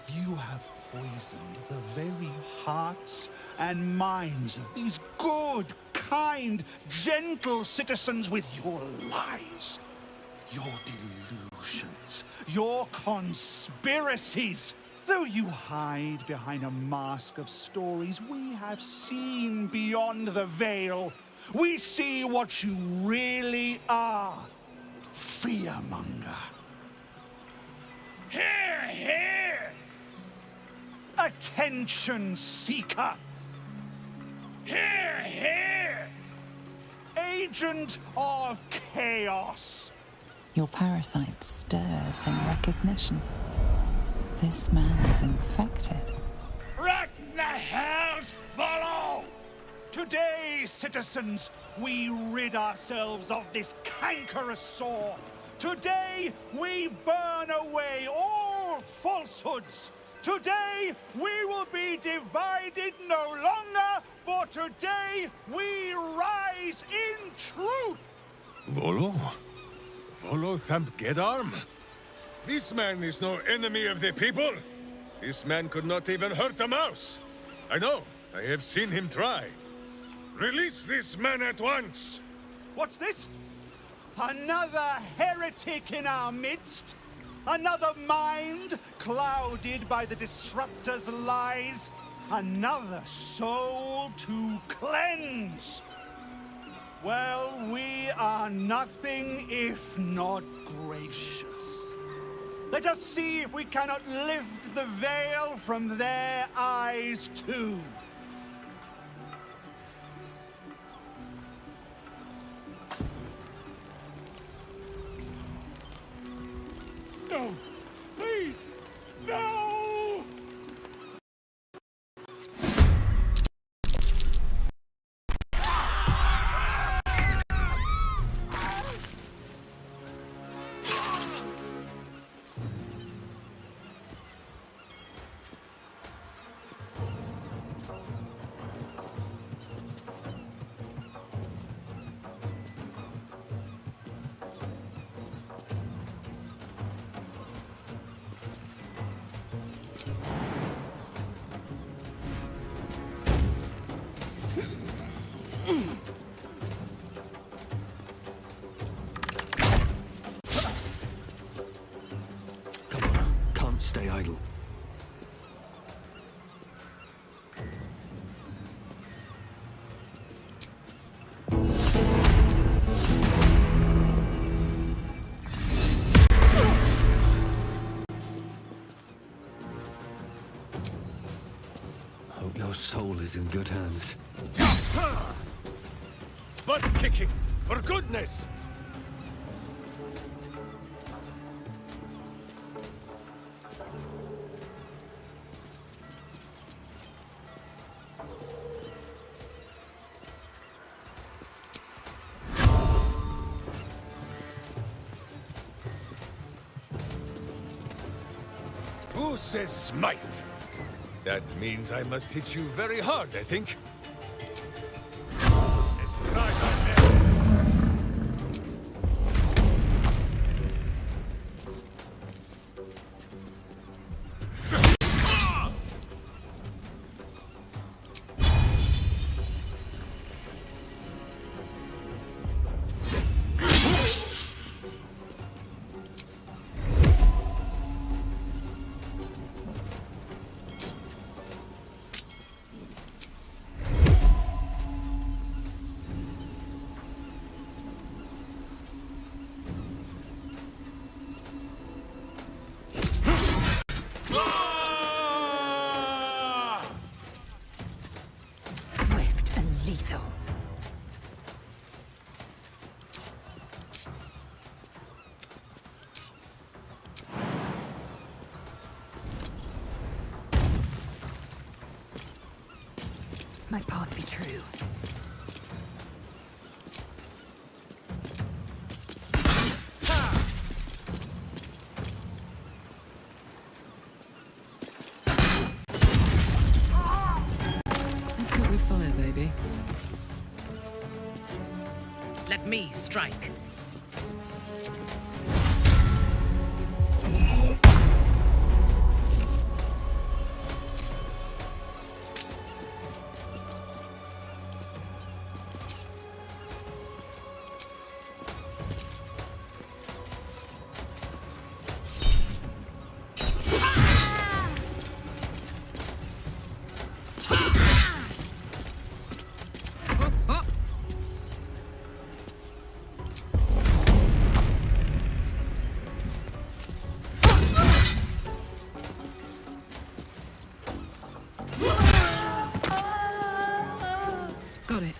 W: You have poisoned the very hearts and minds of these good, kind, gentle citizens with your lies, your delusions, your conspiracies. Though you hide behind a mask of stories, we have seen beyond the veil. We see what you really are. Fearmonger. Hear, hear! Attention seeker. Hear, hear! Agent of chaos.
X: Your parasite stirs in recognition. This man is infected.
W: Let the hells follow! Today, citizens, we rid ourselves of this cankerous sore. Today, we burn away all falsehoods. Today, we will be divided no longer, for today, we rise in truth.
E: Volo, Follow Thamp-Gedarm? This man is no enemy of the people. This man could not even hurt a mouse. I know. I have seen him try. Release this man at once!
W: What's this? Another heretic in our midst? Another mind clouded by the Disruptor's lies? Another soul to cleanse? Well, we are nothing if not gracious. Let us see if we cannot lift the veil from their eyes too.
U: No! Please! No!
A: Can't stay idle. Hope your soul is in good hands.
E: Butt kicking! For goodness! Who says smite? That means I must hit you very hard, I think.
F: Swift and lethal. My path be true.
O: Let's go with fire, baby.
D: Let me strike.
O: Got it.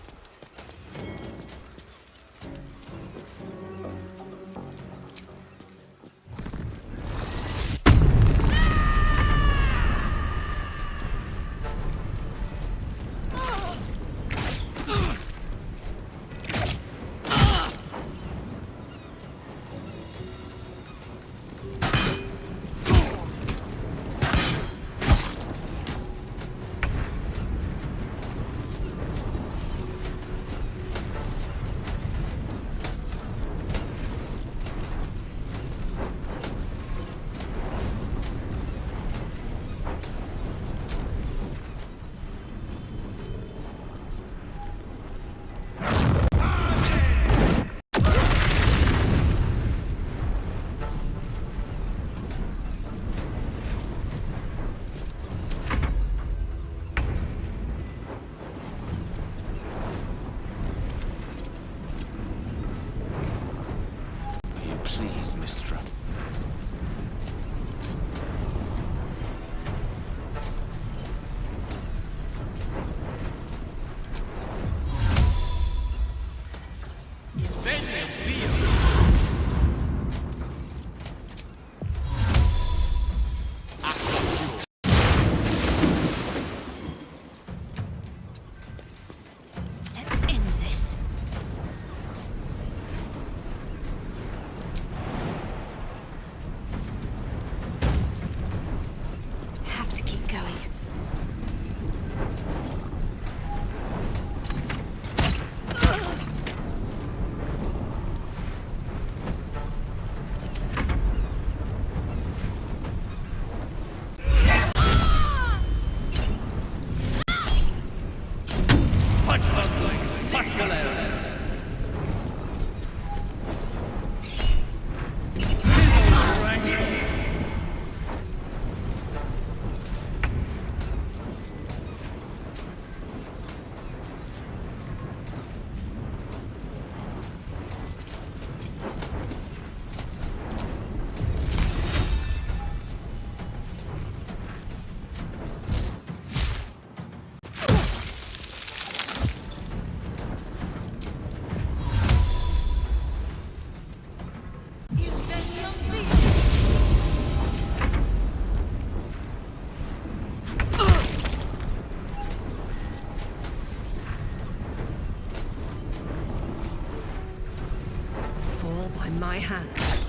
M: in my hands.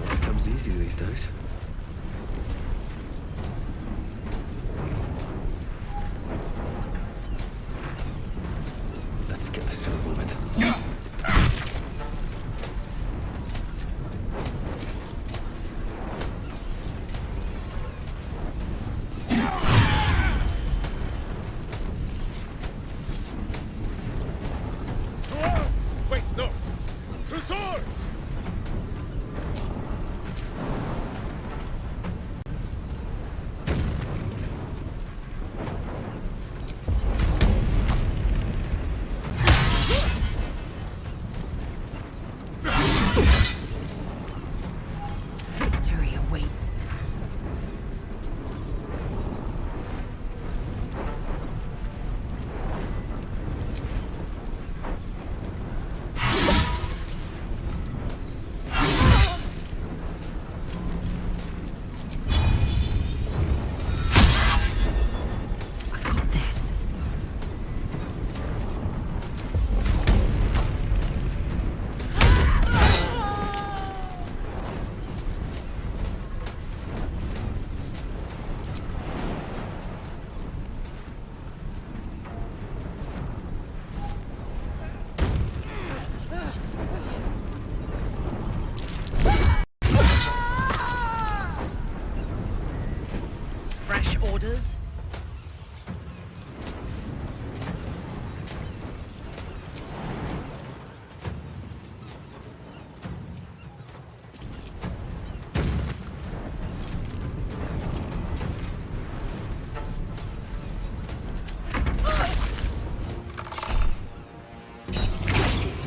A: Life comes easy these days. Let's get this over with.
E: Wait, no! To swords!
M: Victory awaits. I got this. Fresh orders?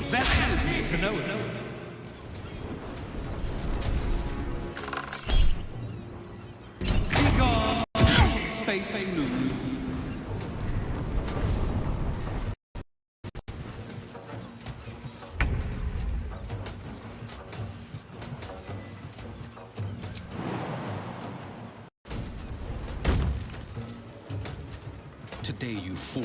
C: Vexes me to know it. Begone, space new.
R: Today you fool.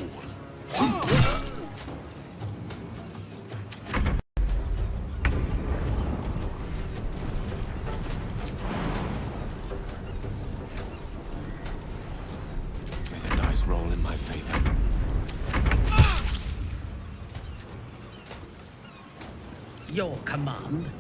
C: May the dice roll in my favor.
D: Your command.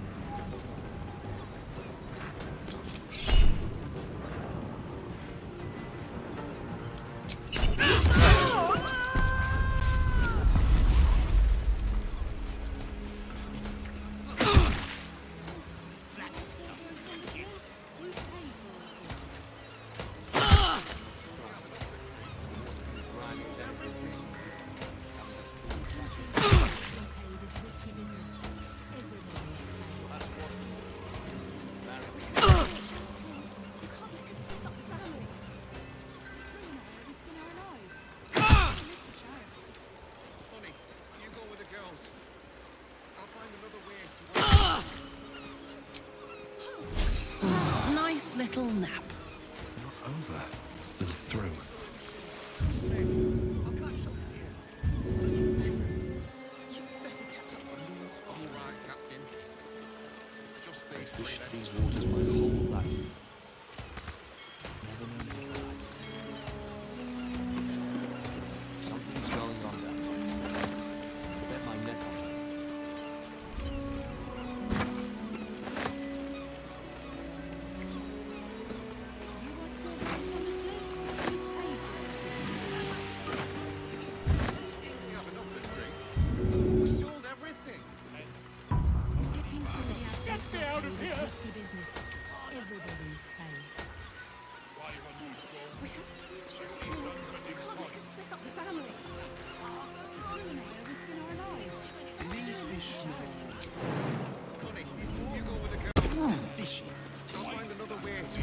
D: Nice little nap.
A: Not over, then through.
N: I fished these waters my whole life. Never known anything like it. Something's going on down there. I bet my net on it.
U: We sold everything.
K: Get me out of here! Risky business. Everybody pays. We have two children. We can't make us split up the family. We're risking our lives.
U: These fish smell. Honey, you go with the girls. Fishy. I'll find another way to.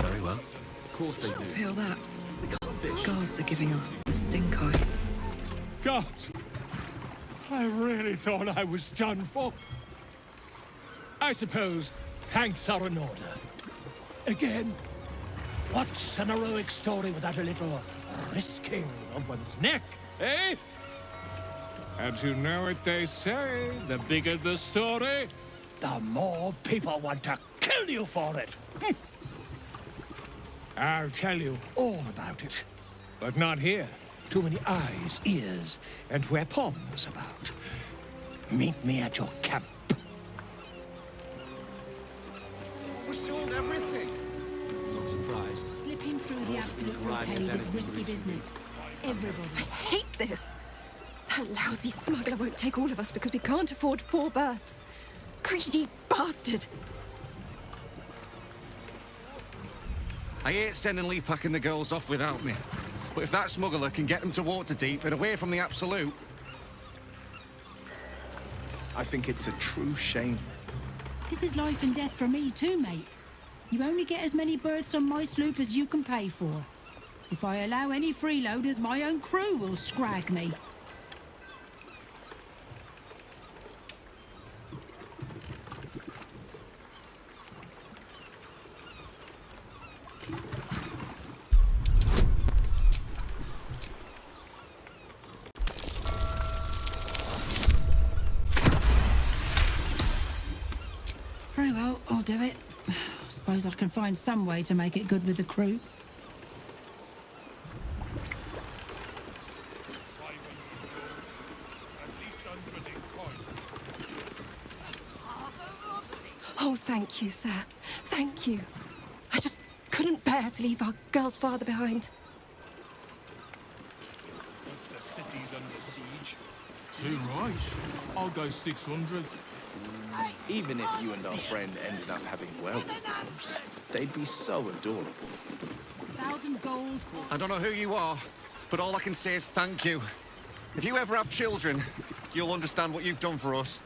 A: Very well.
C: Of course they do.
O: Feel that? The gods are giving us the stink eye.
W: Gods! I really thought I was done for. I suppose thanks are in order. Again, what's an heroic story without a little risking of one's neck?
U: Eh? And you know what they say, the bigger the story, the more people want to kill you for it. I'll tell you all about it. But not here. Too many eyes, ears, and weapons about. Meet me at your camp.
G: We sold everything.
A: Not surprised.
P: Slipping through the absolute blockade is risky business. Everybody.
Q: I hate this. That lousy smuggler won't take all of us because we can't afford 4 berths. Greedy bastard.
G: I hate sending Lee packing the girls off without me. But if that smuggler can get them to Waterdeep and away from the Absolute...
V: I think it's a true shame.
P: This is life and death for me too, mate. You only get as many berths on my sloop as you can pay for. If I allow any freeloaders, my own crew will scrag me. Very well, I'll do it. I suppose I can find some way to make it good with the crew.
Q: Oh, thank you, sir. Thank you. I just couldn't bear to leave our girl's father behind.
U: Once the city's under siege. Too right. I'll go 600.
V: Even if you and our friend ended up having werewolf cubs, they'd be so adorable.
P: 1,000 gold.
G: I don't know who you are, but all I can say is thank you. If you ever have children, you'll understand what you've done for us.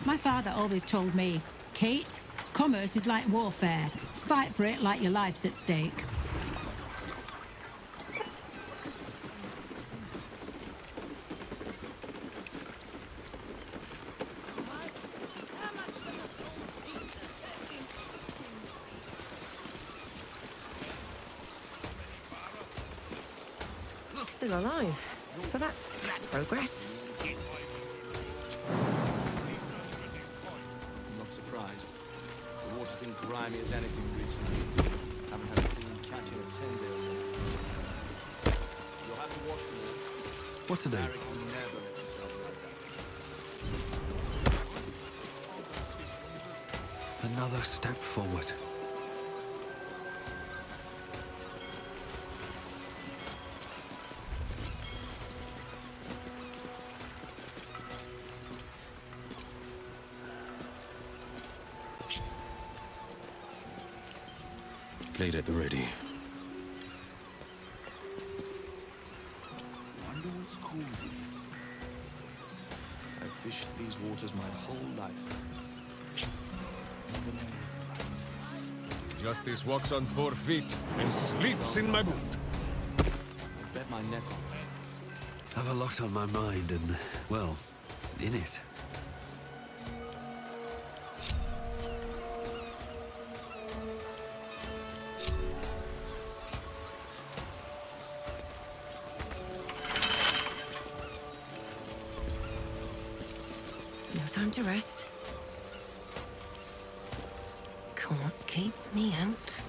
P: My father always told me, Kate, commerce is like warfare. Fight for it like your life's at stake.
Q: Still alive. So that's progress.
A: I'm not surprised. The water's been grimy as anything recently. Haven't had a clean catch in a 10-day or more. You'll have to wash them now.
E: What to do?
A: Eric will never let himself like that.
E: Another step forward. Blade at the ready.
V: Wonder what's cool with you.
A: I've fished these waters my whole life. Never known anything like it.
E: Justice walks on 4 feet and sleeps in my boot.
A: I bet my net on it.
S: I've a lot on my mind and, well, in it.
Q: No time to rest. Can't keep me out.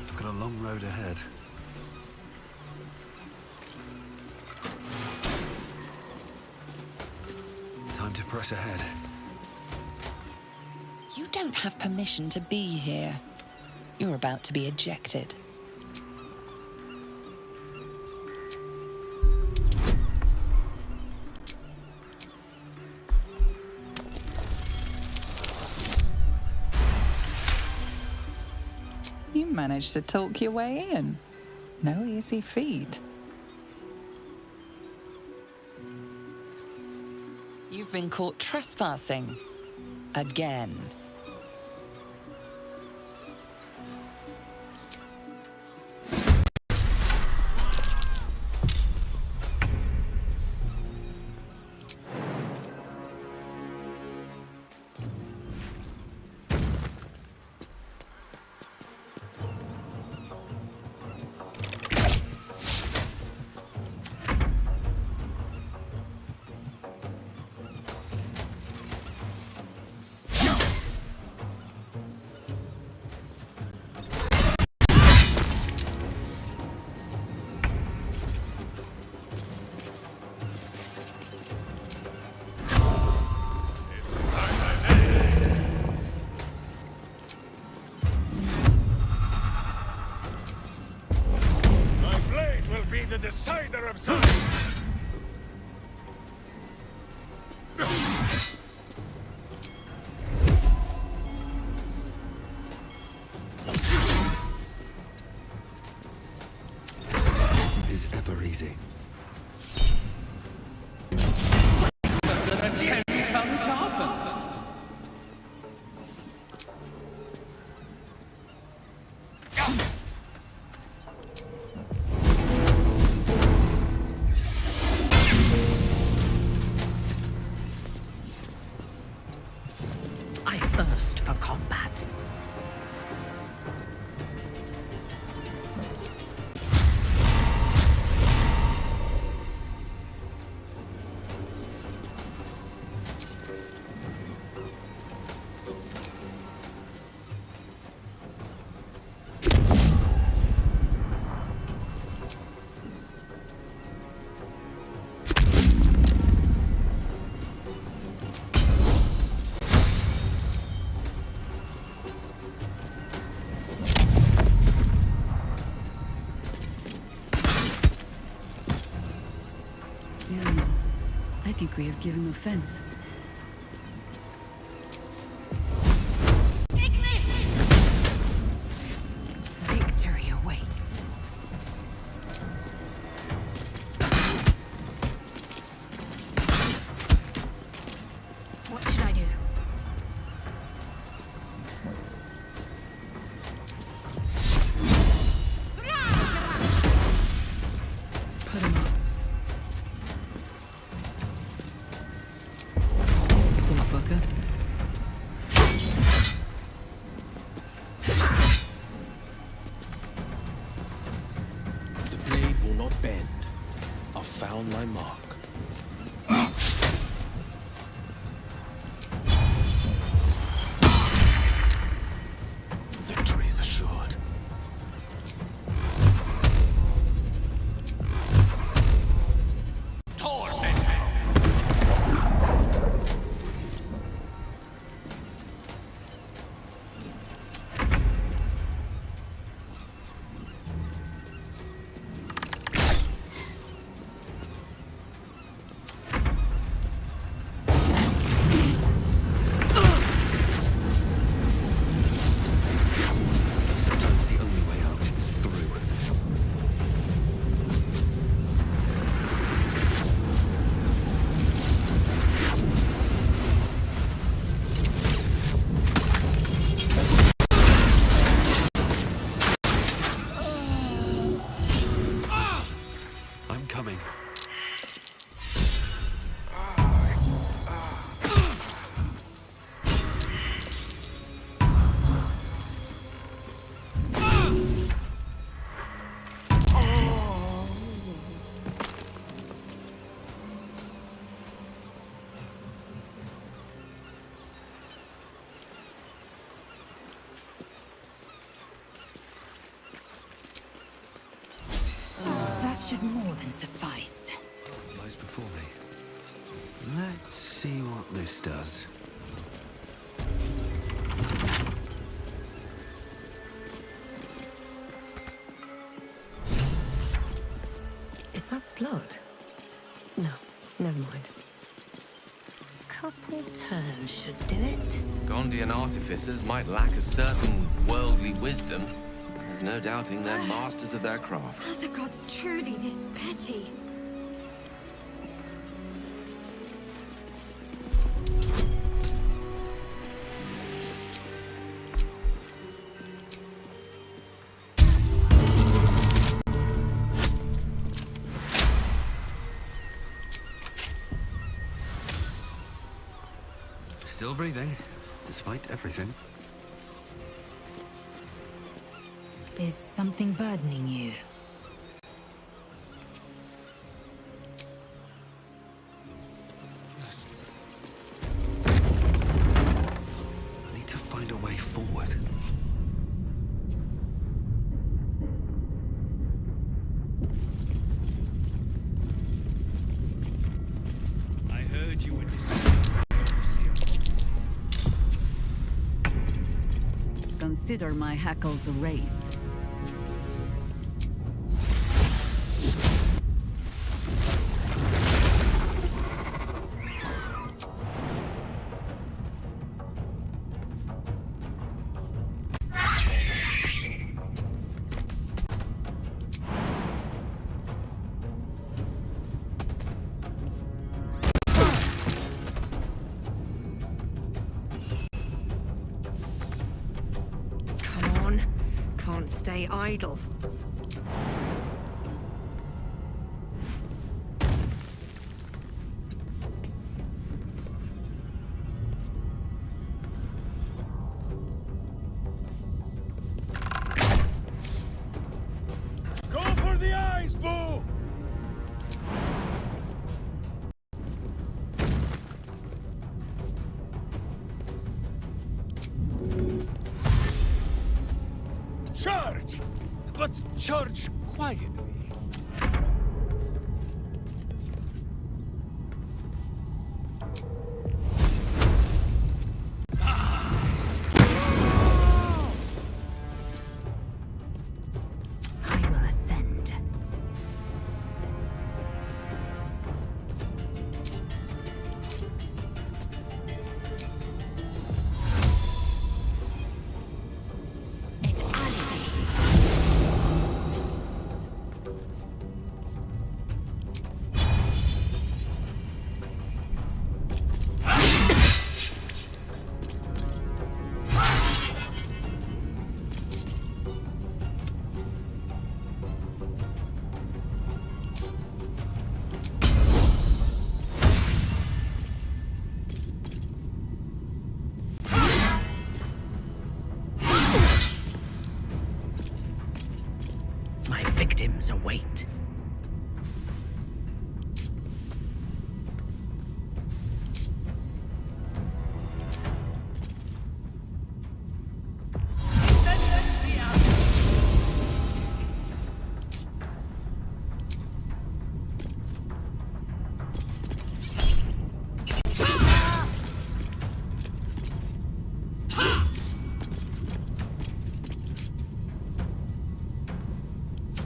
S: I've got a long road ahead. Time to press ahead.
X: You don't have permission to be here. You're about to be ejected. You managed to talk your way in. No easy feat. You've been caught trespassing. Again.
U: The decider of science!
S: Is ever easy.
D: I thirst for combat.
H: I think we have given offense.
F: Victory awaits.
B: What should I do?
H: Put him up. Poor fucker.
U: The blade will not bend. I've found my mark. Victory is assured.
S: Sometimes the only way out is through. I'm coming.
F: That should more than suffice.
S: Lies before me. Let's see what this does.
Q: Is that blood? No, never mind. Couple turns should do it.
I: Gondian artificers might lack a certain worldly wisdom. There's no doubting they're masters of their craft.
B: Are the gods truly this petty?
S: Still breathing, despite everything.
F: Is something burdening you?
S: I need to find a way forward.
A: I heard you were
H: Consider my hackles raised.
Q: Come on. Can't stay idle.
U: Go for the eyes, Boo! Charge! But charge quietly.
F: I will ascend. Et alibi.
D: My victims await.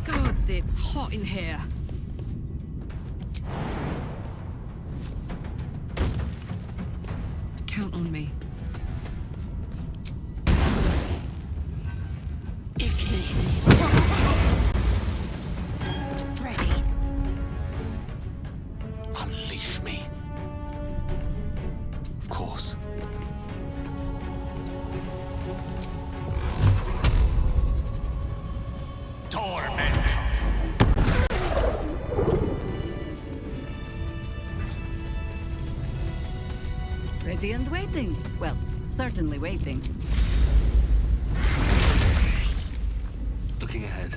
O: Gods, it's hot in here. Count on me.
F: Ready.
N: Unleash me. Of course.
U: Torment!
H: Ready and waiting. Well, certainly waiting.
S: Looking ahead.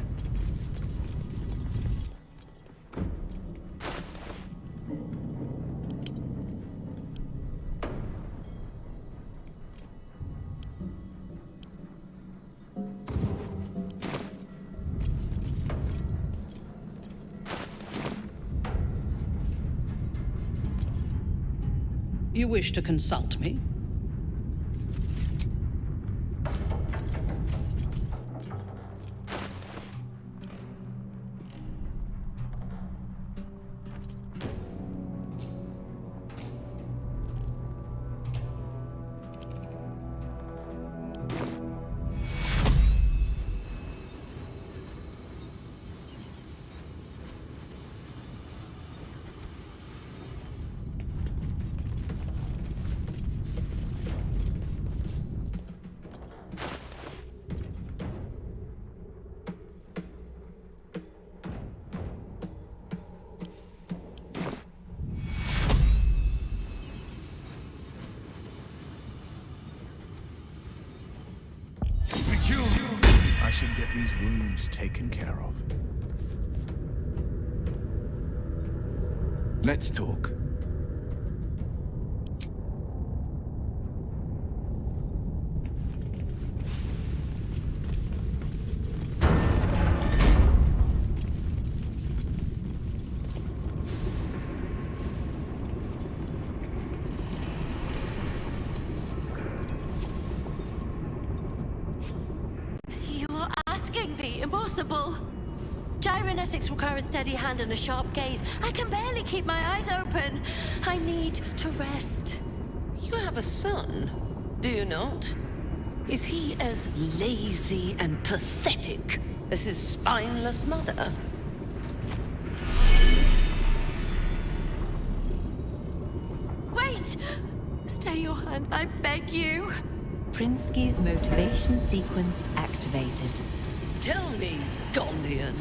D: You wish to consult me?
N: should get these wounds taken care of. Let's talk.
J: You are asking the impossible. Gyromatics require a steady hand and a sharp gaze. I can barely keep my eyes open. I need to rest.
X: You have a son, do you not? Is he as lazy and pathetic as his spineless mother?
J: Wait! Stay your hand, I beg you.
L: Prinsky's motivation sequence activated.
X: Tell me, Gondian.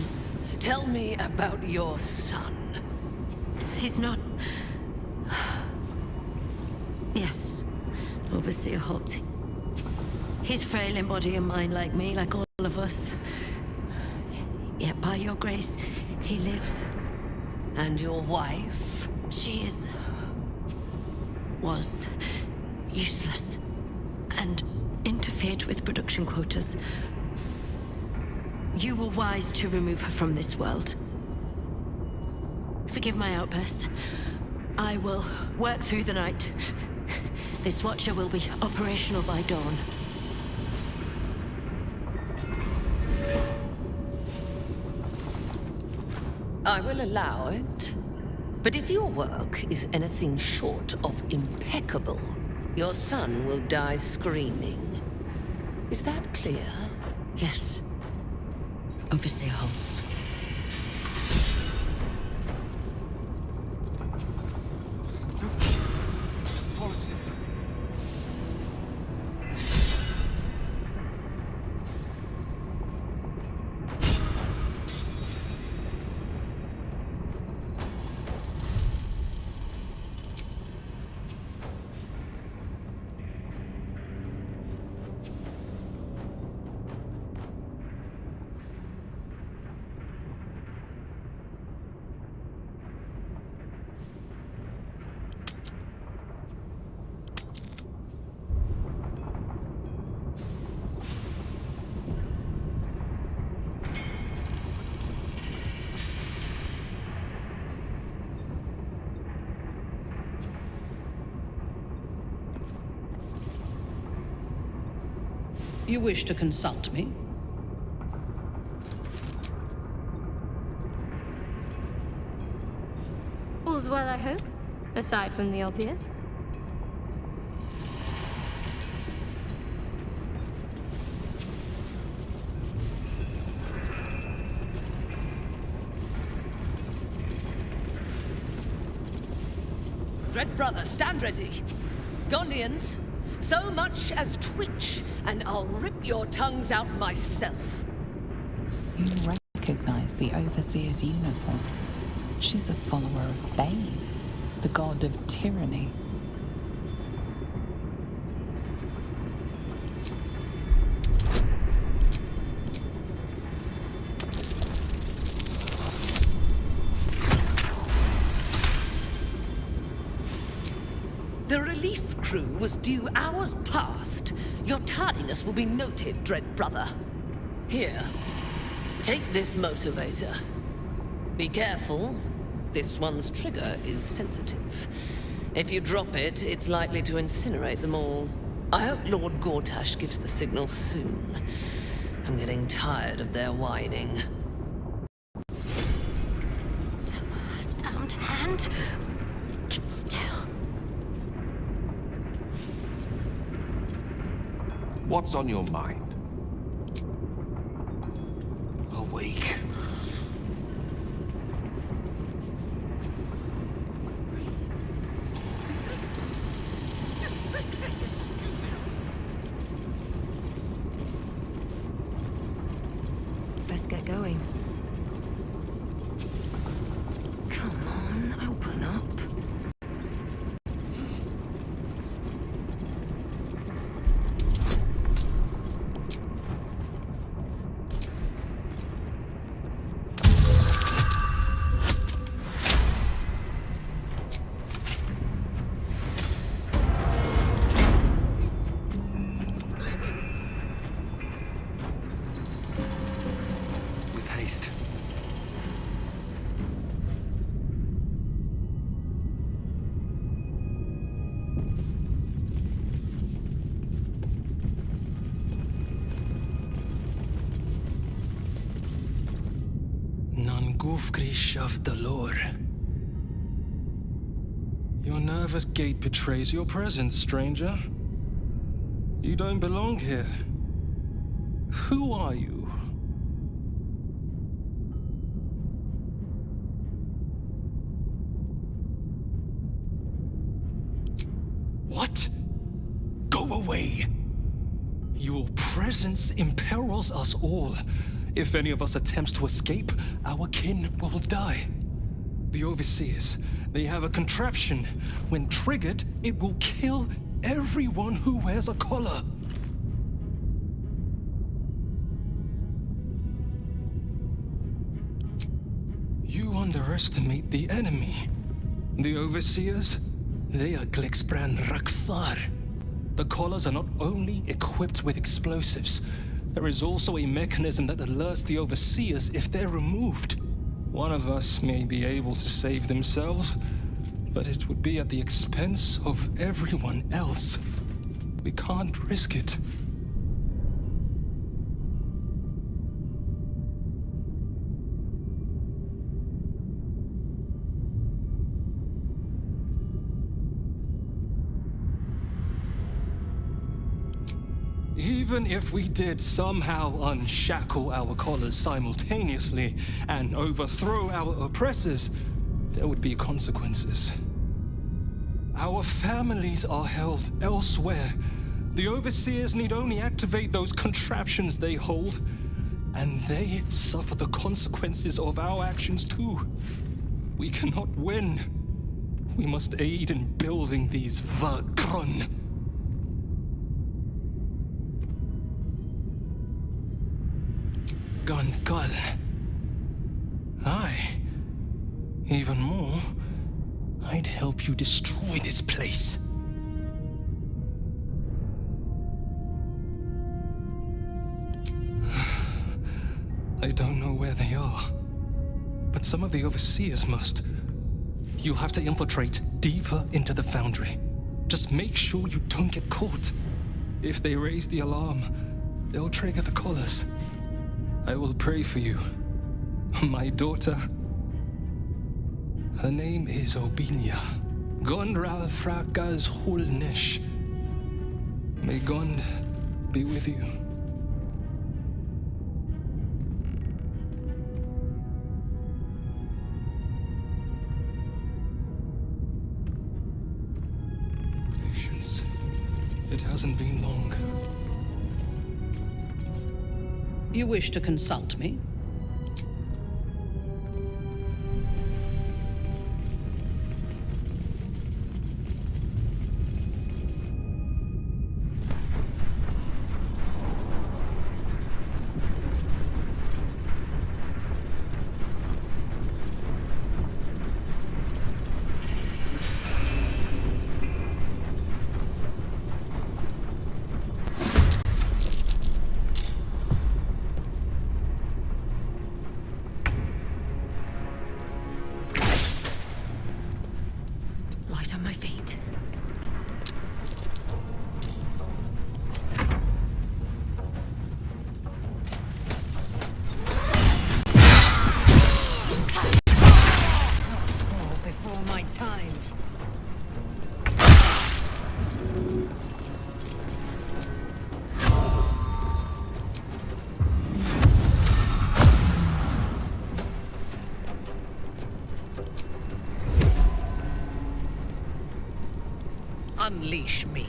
X: Tell me about your son.
J: He's not... Yes, Overseer Holt. He's frail in body and mind like me, like all of us. Yet by your grace, he lives.
X: And your wife?
J: She was useless and interfered with production quotas. You were wise to remove her from this world. Forgive my outburst. I will work through the night. This Watcher will be operational by dawn.
X: I will allow it. But if your work is anything short of impeccable, your son will die screaming. Is that clear?
J: Yes. Overseer Holtz.
D: You wish to consult me?
B: All's well, I hope, aside from the obvious.
X: Dread brother, stand ready. Gondians, so much as twitch, and I'll rip your tongues out myself. You recognize the Overseer's uniform. She's a follower of Bane, the god of tyranny. The relief crew was due hours past. Your tardiness will be noted, dread brother. Here, take this motivator. Be careful. This one's trigger is sensitive. If you drop it, it's likely to incinerate them all. I hope Lord Gortash gives the signal soon. I'm getting tired of their whining.
J: Damned hand. Keep still.
I: What's on your mind?
N: Awake.
J: Just fix it, you stupid. Best get going. Come on, open up.
K: Gufgrish of the lore. Your nervous gait betrays your presence, stranger. You don't belong here. Who are you? What? Go away! Your presence imperils us all. If any of us attempts to escape, our kin will die. The Overseers, they have a contraption. When triggered, it will kill everyone who wears a collar. You underestimate the enemy. The Overseers, they are Glixbran Rakthar. The collars are not only equipped with explosives, there is also a mechanism that alerts the Overseers if they're removed. One of us may be able to save themselves, but it would be at the expense of everyone else. We can't risk it. Even if we did somehow unshackle our collars simultaneously and overthrow our oppressors, there would be consequences. Our families are held elsewhere. The Overseers need only activate those contraptions they hold, and they suffer the consequences of our actions too. We cannot win. We must aid in building these Vakron. Gungal. Aye. Even more, I'd help you destroy this place. I don't know where they are, but some of the Overseers must. You'll have to infiltrate deeper into the foundry. Just make sure you don't get caught. If they raise the alarm, they'll trigger the collars. I will pray for you. My daughter. Her name is Obinia. Gondral Frakas Hulnish. May Gond be with you. Patience. It hasn't been long.
D: You wish to consult me?
J: On my feet. Not fall before my time.
D: Unleash me.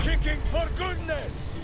U: Kicking for goodness!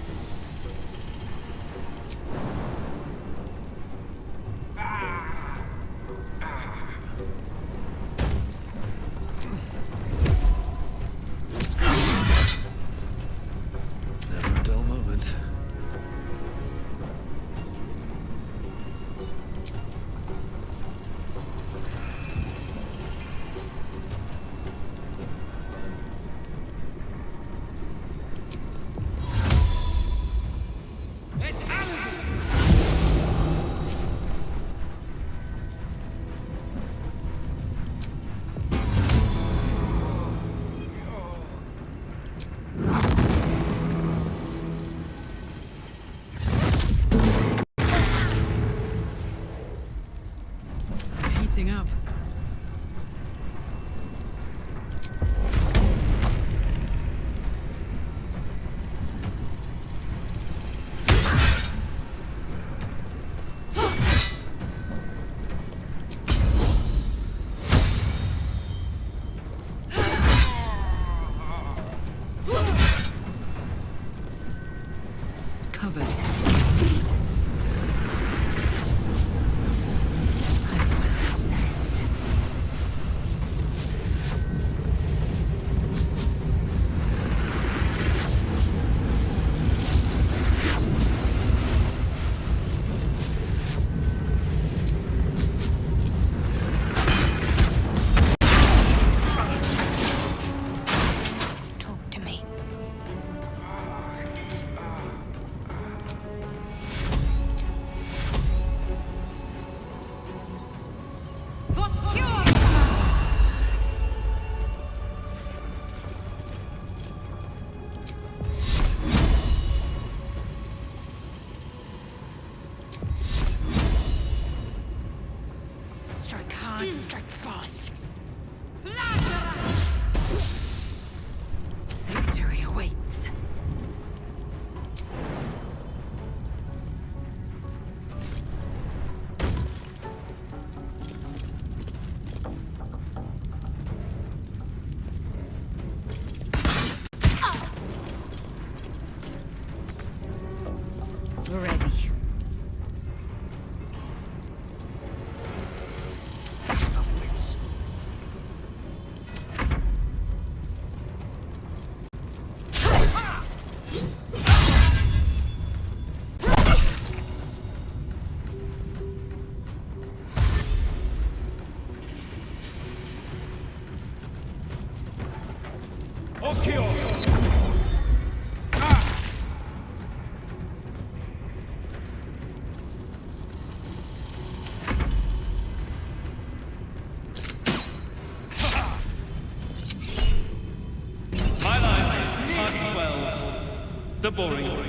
C: My life is part 12. The boring point.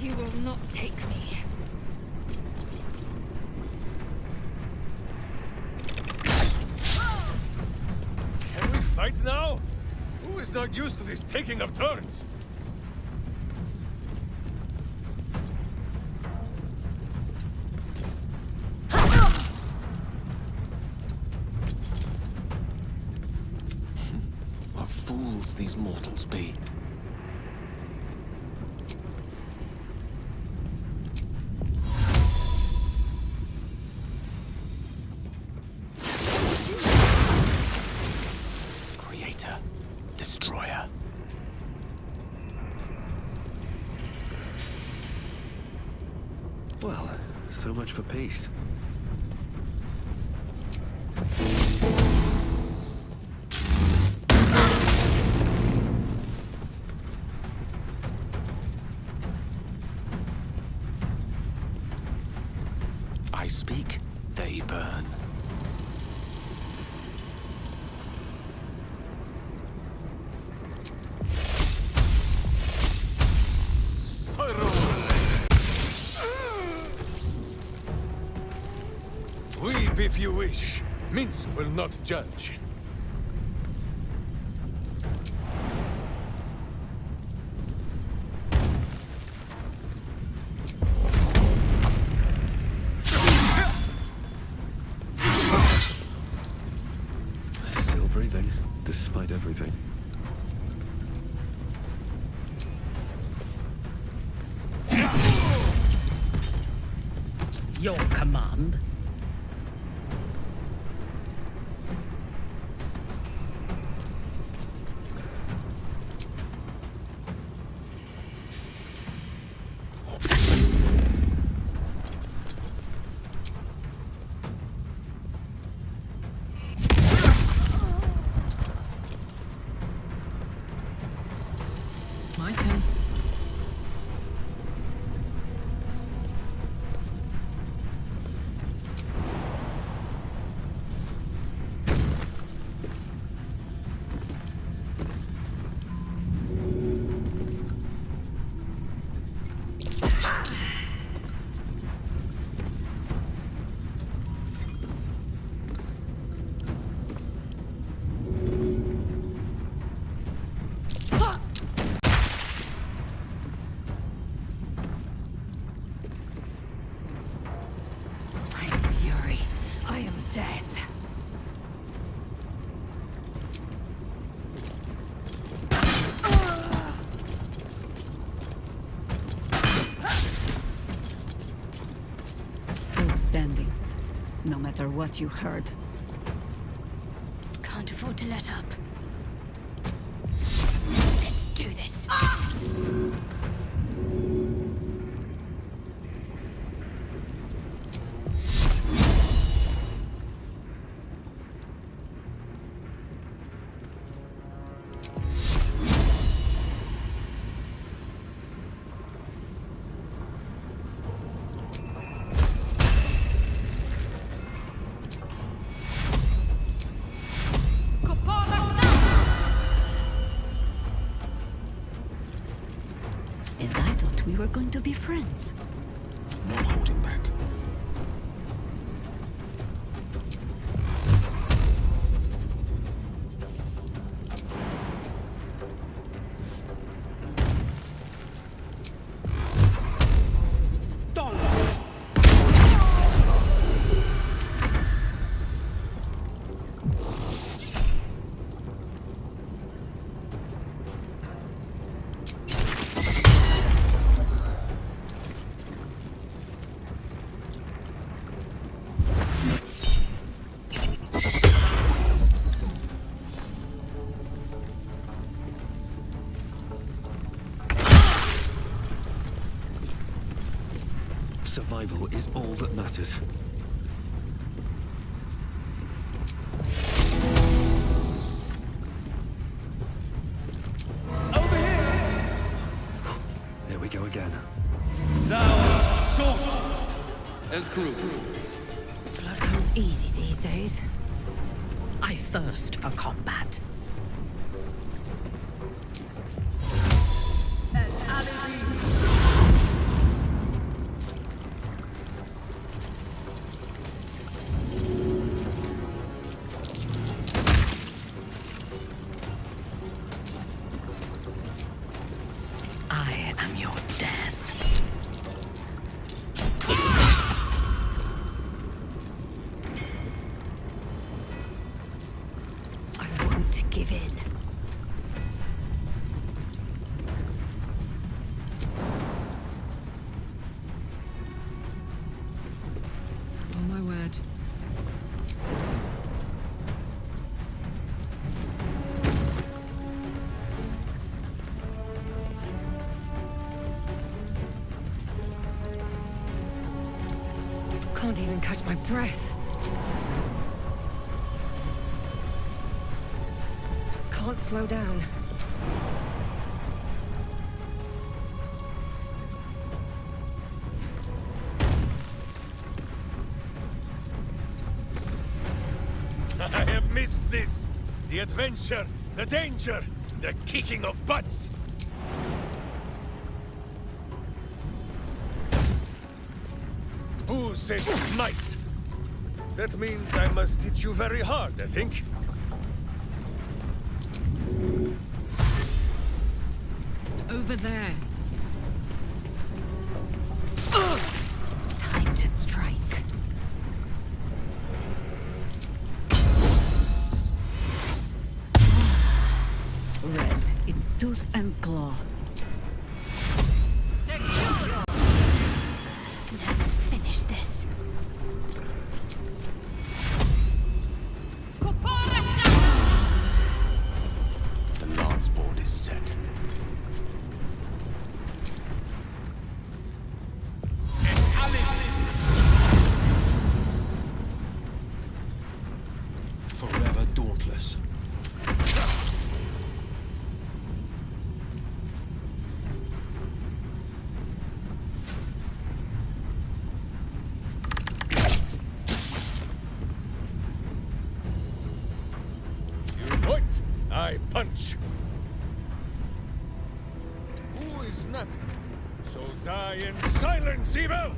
F: You will not take me.
E: Can we fight now? Who is not used to this taking of turns?
I: What fools these mortals be. Creator, destroyer.
S: Well, so much for peace.
I: I speak, they burn.
E: Weep if you wish. Minsk will not judge.
S: Still breathing, despite everything.
D: Your command?
O: My turn.
F: I am fury. I am death.
H: Still standing, no matter what you heard.
B: Can't afford to let up. Let's do this.
H: And I thought we were going to be friends.
N: No holding back.
S: survival is all that matters.
C: Over here!
S: There we go again.
C: Thou sources as crew.
J: Blood comes easy these days.
D: I thirst for combat. I am your death.
J: I won't give in.
O: Oh my word.
J: Can't even catch my breath. Can't slow down.
E: I have missed this. The adventure, the danger, the kicking of butts. Who says smite? That means I must hit you very hard, I think.
O: Over there.
J: Time to strike. Red in tooth and claw. Let's finish this.
I: The lance board is set.
N: Forever dauntless.
E: You point, I punch. Who is napping? So die in silence, evil!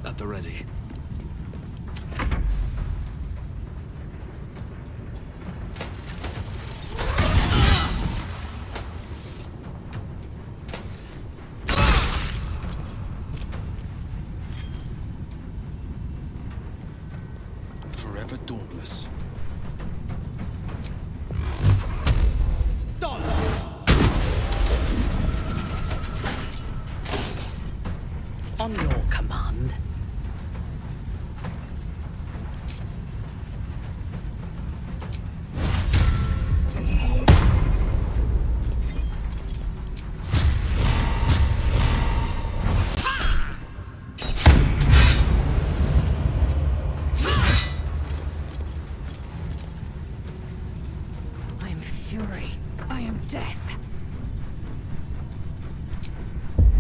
S: At the ready.
N: Forever dauntless.
D: On your command.
J: I am fury. I am death.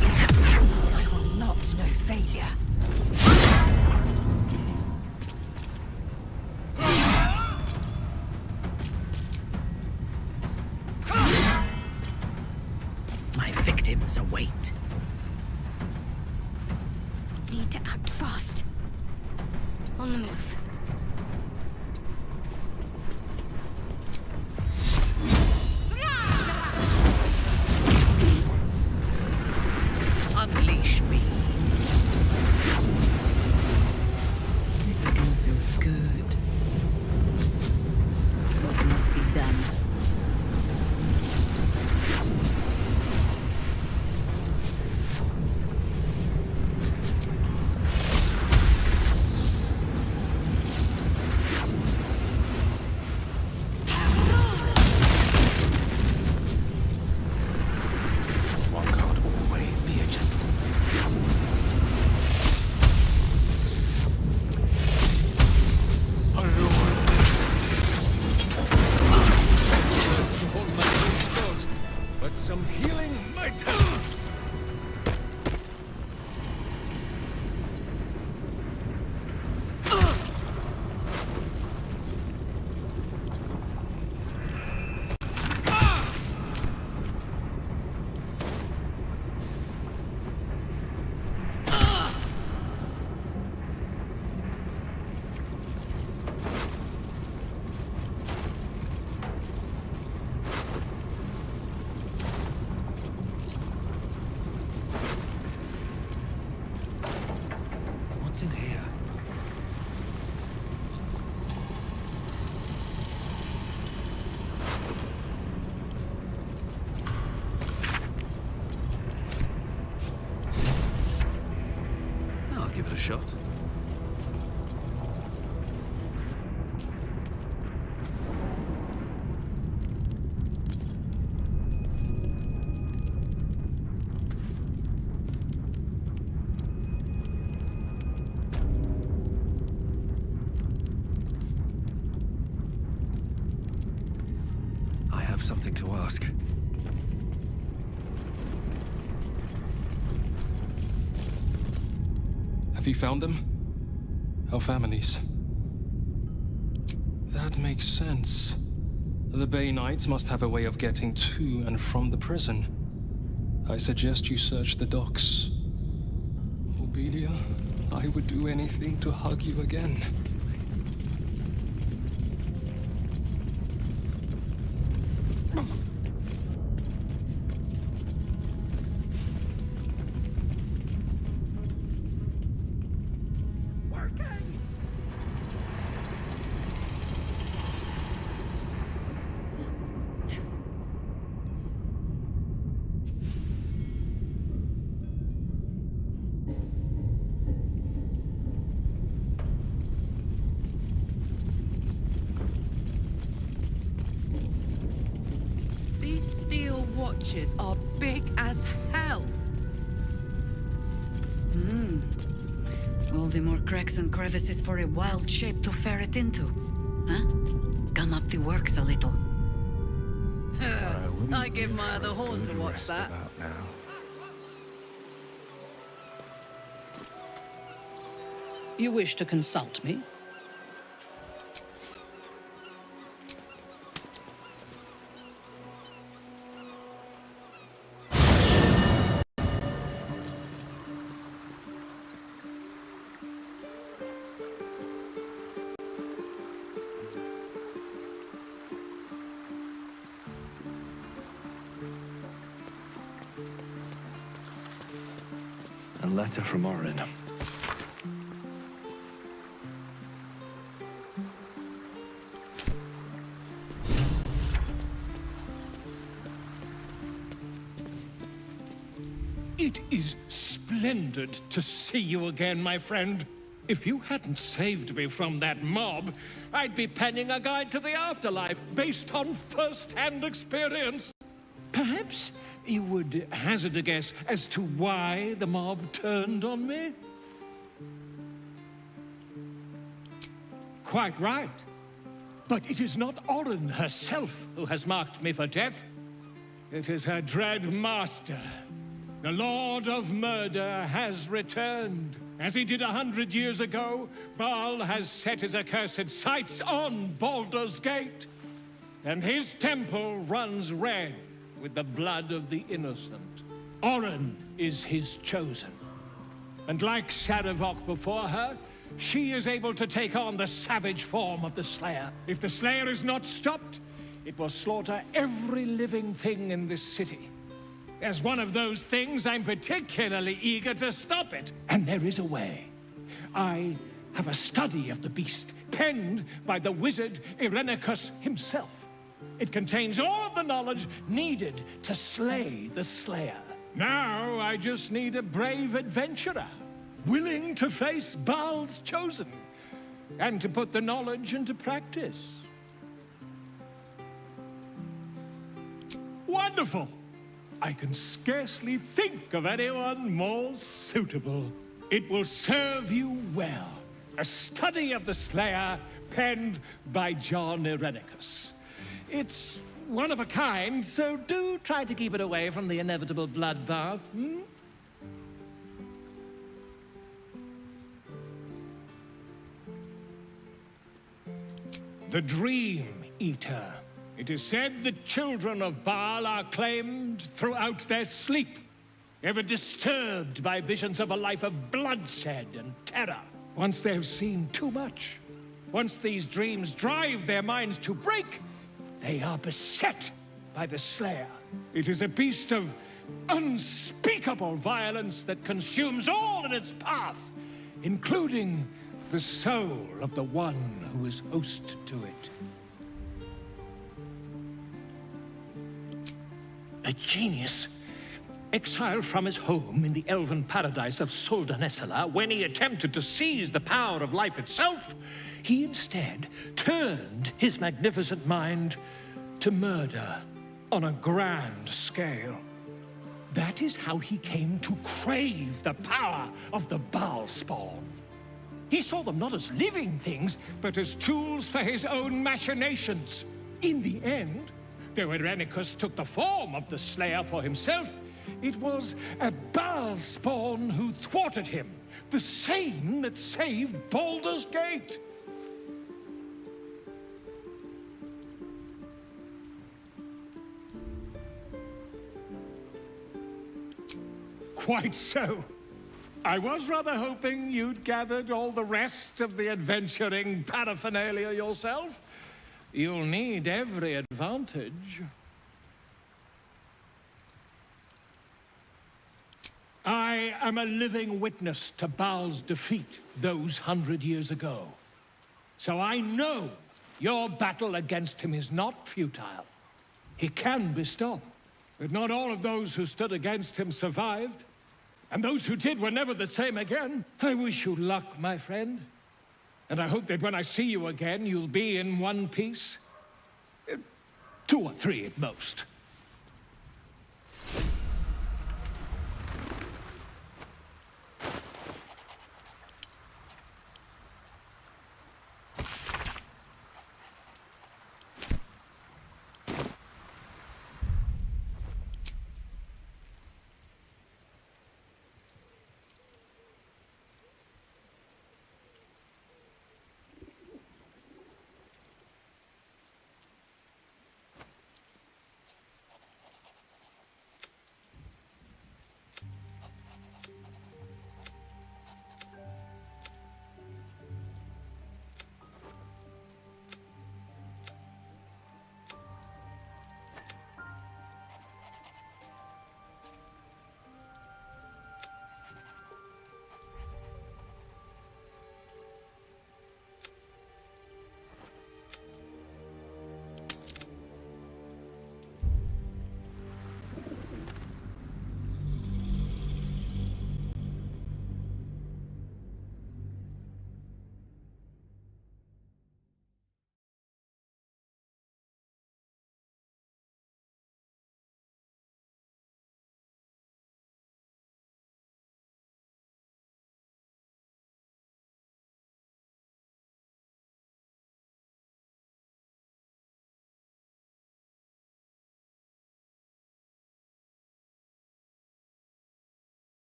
J: I will not know failure.
D: My victims await.
B: Need to act fast. On the move.
D: Unleash me.
O: This is gonna feel good. What must be done?
S: give it a shot. I have something to ask.
K: Have you found them? Our families. That makes sense. The Bay Knights must have a way of getting to and from the prison. I suggest you search the docks. Obelia, I would do anything to hug you again.
O: These steel watches are big as hell.
H: All the more cracks and crevices for a wild shape to ferret into. Huh? Gum up the works a little.
O: I give my other horn to watch that.
N: Now.
D: You wish to consult me?
S: A letter from Orin.
U: It is splendid to see you again, my friend. If you hadn't saved me from that mob, I'd be penning a guide to the afterlife based on first-hand experience. Perhaps you would hazard a guess as to why the mob turned on me? Quite right. But it is not Orin herself who has marked me for death. It is her dread master. The Lord of Murder has returned. As he did 100 years ago, Baal has set his accursed sights on Baldur's Gate. And his temple runs red with the blood of the innocent. Orin is his chosen. And like Sarevok before her, she is able to take on the savage form of the Slayer. If the Slayer is not stopped, it will slaughter every living thing in this city. As one of those things, I'm particularly eager to stop it. And there is a way. I have a study of the beast, penned by the wizard Irenicus himself. It contains all of the knowledge needed to slay the Slayer. Now I just need a brave adventurer, willing to face Baal's chosen, and to put the knowledge into practice. Wonderful! I can scarcely think of anyone more suitable. It will serve you well. A study of the Slayer, penned by John Irenicus. It's one of a kind, so do try to keep it away from the inevitable bloodbath, The Dream Eater. It is said the children of Baal are claimed throughout their sleep, ever disturbed by visions of a life of bloodshed and terror. Once they have seen too much, once these dreams drive their minds to break, they are beset by the Slayer. It is a beast of unspeakable violence that consumes all in its path, including the soul of the one who is host to it. A genius, exiled from his home in the elven paradise of Soldanessala, when he attempted to seize the power of life itself, he instead turned his magnificent mind to murder on a grand scale. That is how he came to crave the power of the Baal spawn. He saw them not as living things, but as tools for his own machinations. In the end, though Irenicus took the form of the Slayer for himself, it was a Baal spawn who thwarted him, the same that saved Baldur's Gate. Quite so. I was rather hoping you'd gathered all the rest of the adventuring paraphernalia yourself. You'll need every advantage. I am a living witness to Baal's defeat those 100 years ago. So I know your battle against him is not futile. He can be stopped, but not all of those who stood against him survived. And those who did were never the same again. I wish you luck, my friend. And I hope that when I see you again, you'll be in one piece. 2 or 3 at most.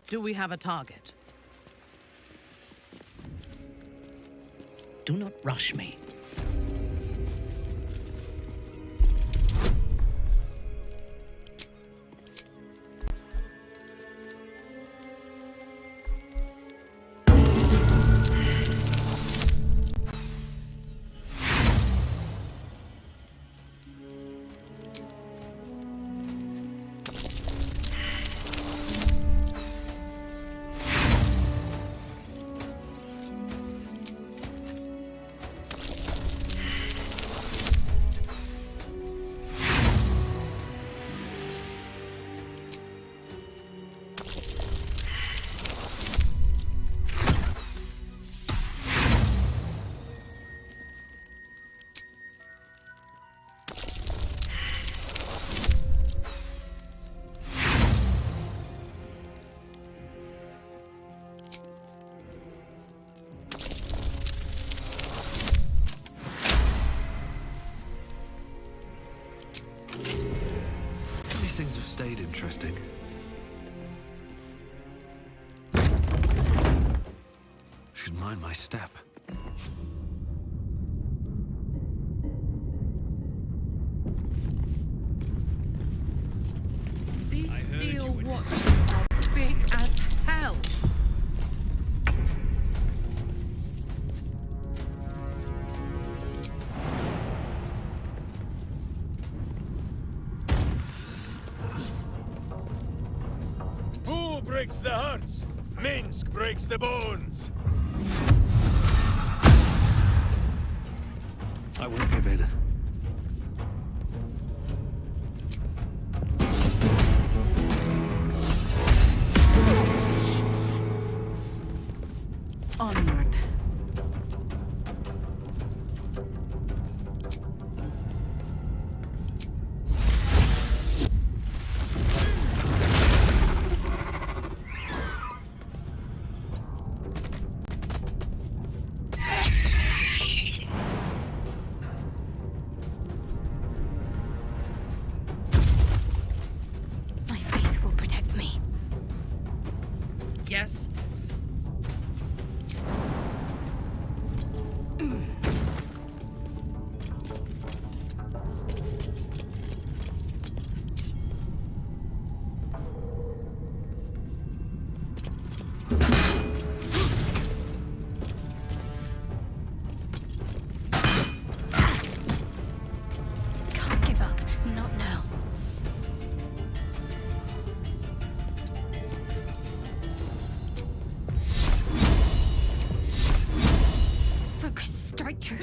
D: Do we have a target? Do not rush me.
S: stayed interesting. Should mind my step.
X: These steel watches are big as hell.
E: Who breaks the hearts? Minsk breaks the bones.
S: I won't give in.
H: Onward.
B: My faith will protect me.
D: Yes?
B: Can't give up. Not now. Focus. Strike true.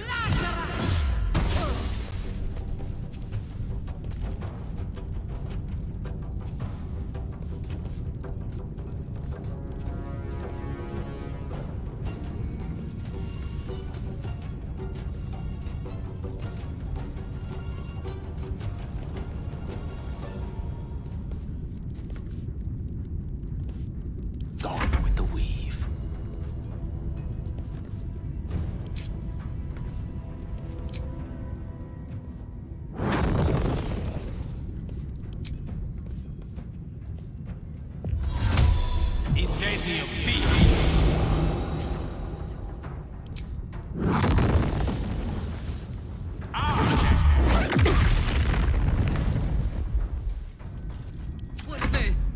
S: Gone with the weave.
E: Incendio feast.
O: What's this?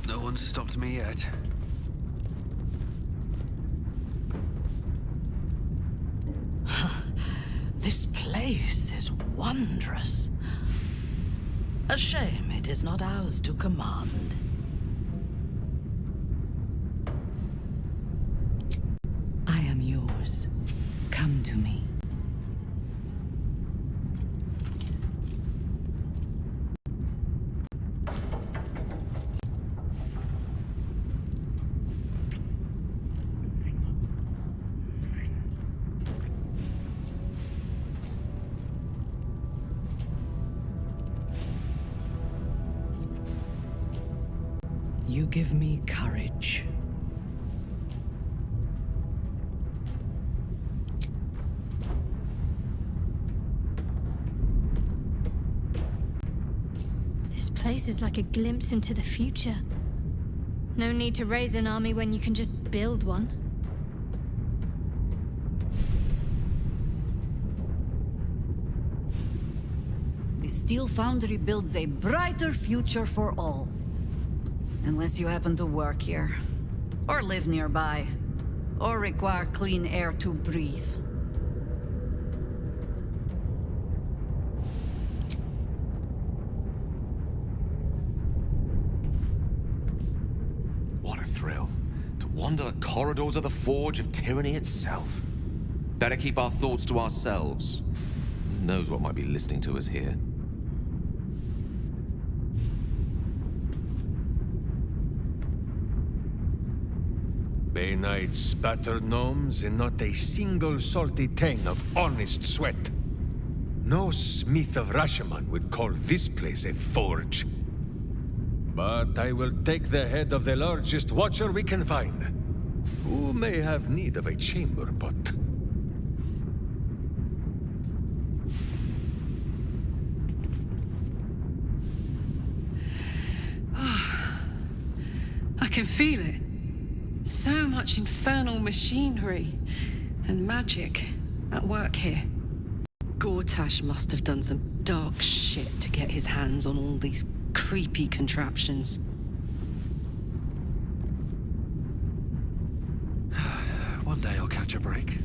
S: No one's stopped me yet.
D: This place is wondrous. A shame it is not ours to command. I am yours. Come to me. You give me courage.
B: This place is like a glimpse into the future. No need to raise an army when you can just build one.
H: The steel foundry builds a brighter future for all. Unless you happen to work here, or live nearby, or require clean air to breathe.
I: Wander the corridors of the forge of tyranny itself. Better keep our thoughts to ourselves. Who knows what might be listening to us here?
E: Bay Knight's battered gnomes and not a single salty tang of honest sweat. No smith of Rashomon would call this place a forge. But I will take the head of the largest watcher we can find, who may have need of a chamber pot.
O: I can feel it. So much infernal machinery and magic at work here. Gortash must have done some dark shit to get his hands on all these creepy contraptions.
S: One day I'll catch a break.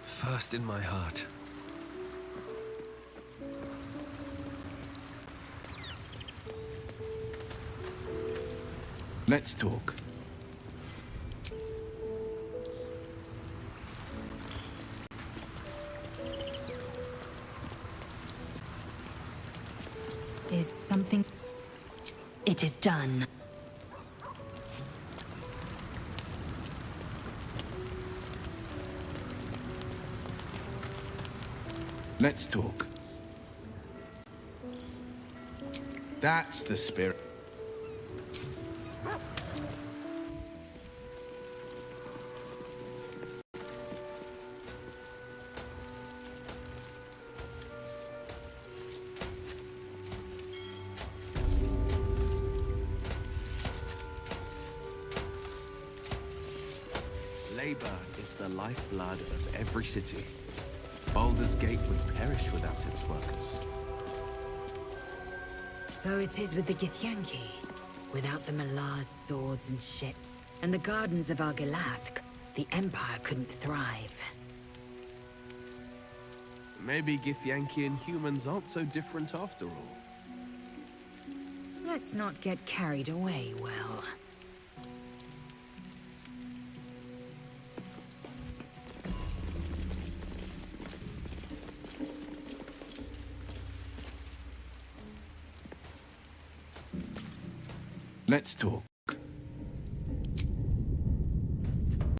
S: First in my heart.
N: Let's talk.
F: Is something... It is done.
N: Let's talk. That's the spirit.
S: Labor is the lifeblood of every city. Baldur's Gate would perish without its workers.
F: So it is with the Githyanki. Without the Malar's swords and ships, and the gardens of Argilathk, the Empire couldn't thrive.
S: Maybe Githyanki and humans aren't so different after all.
F: Let's not get carried away, Will.
N: Let's talk.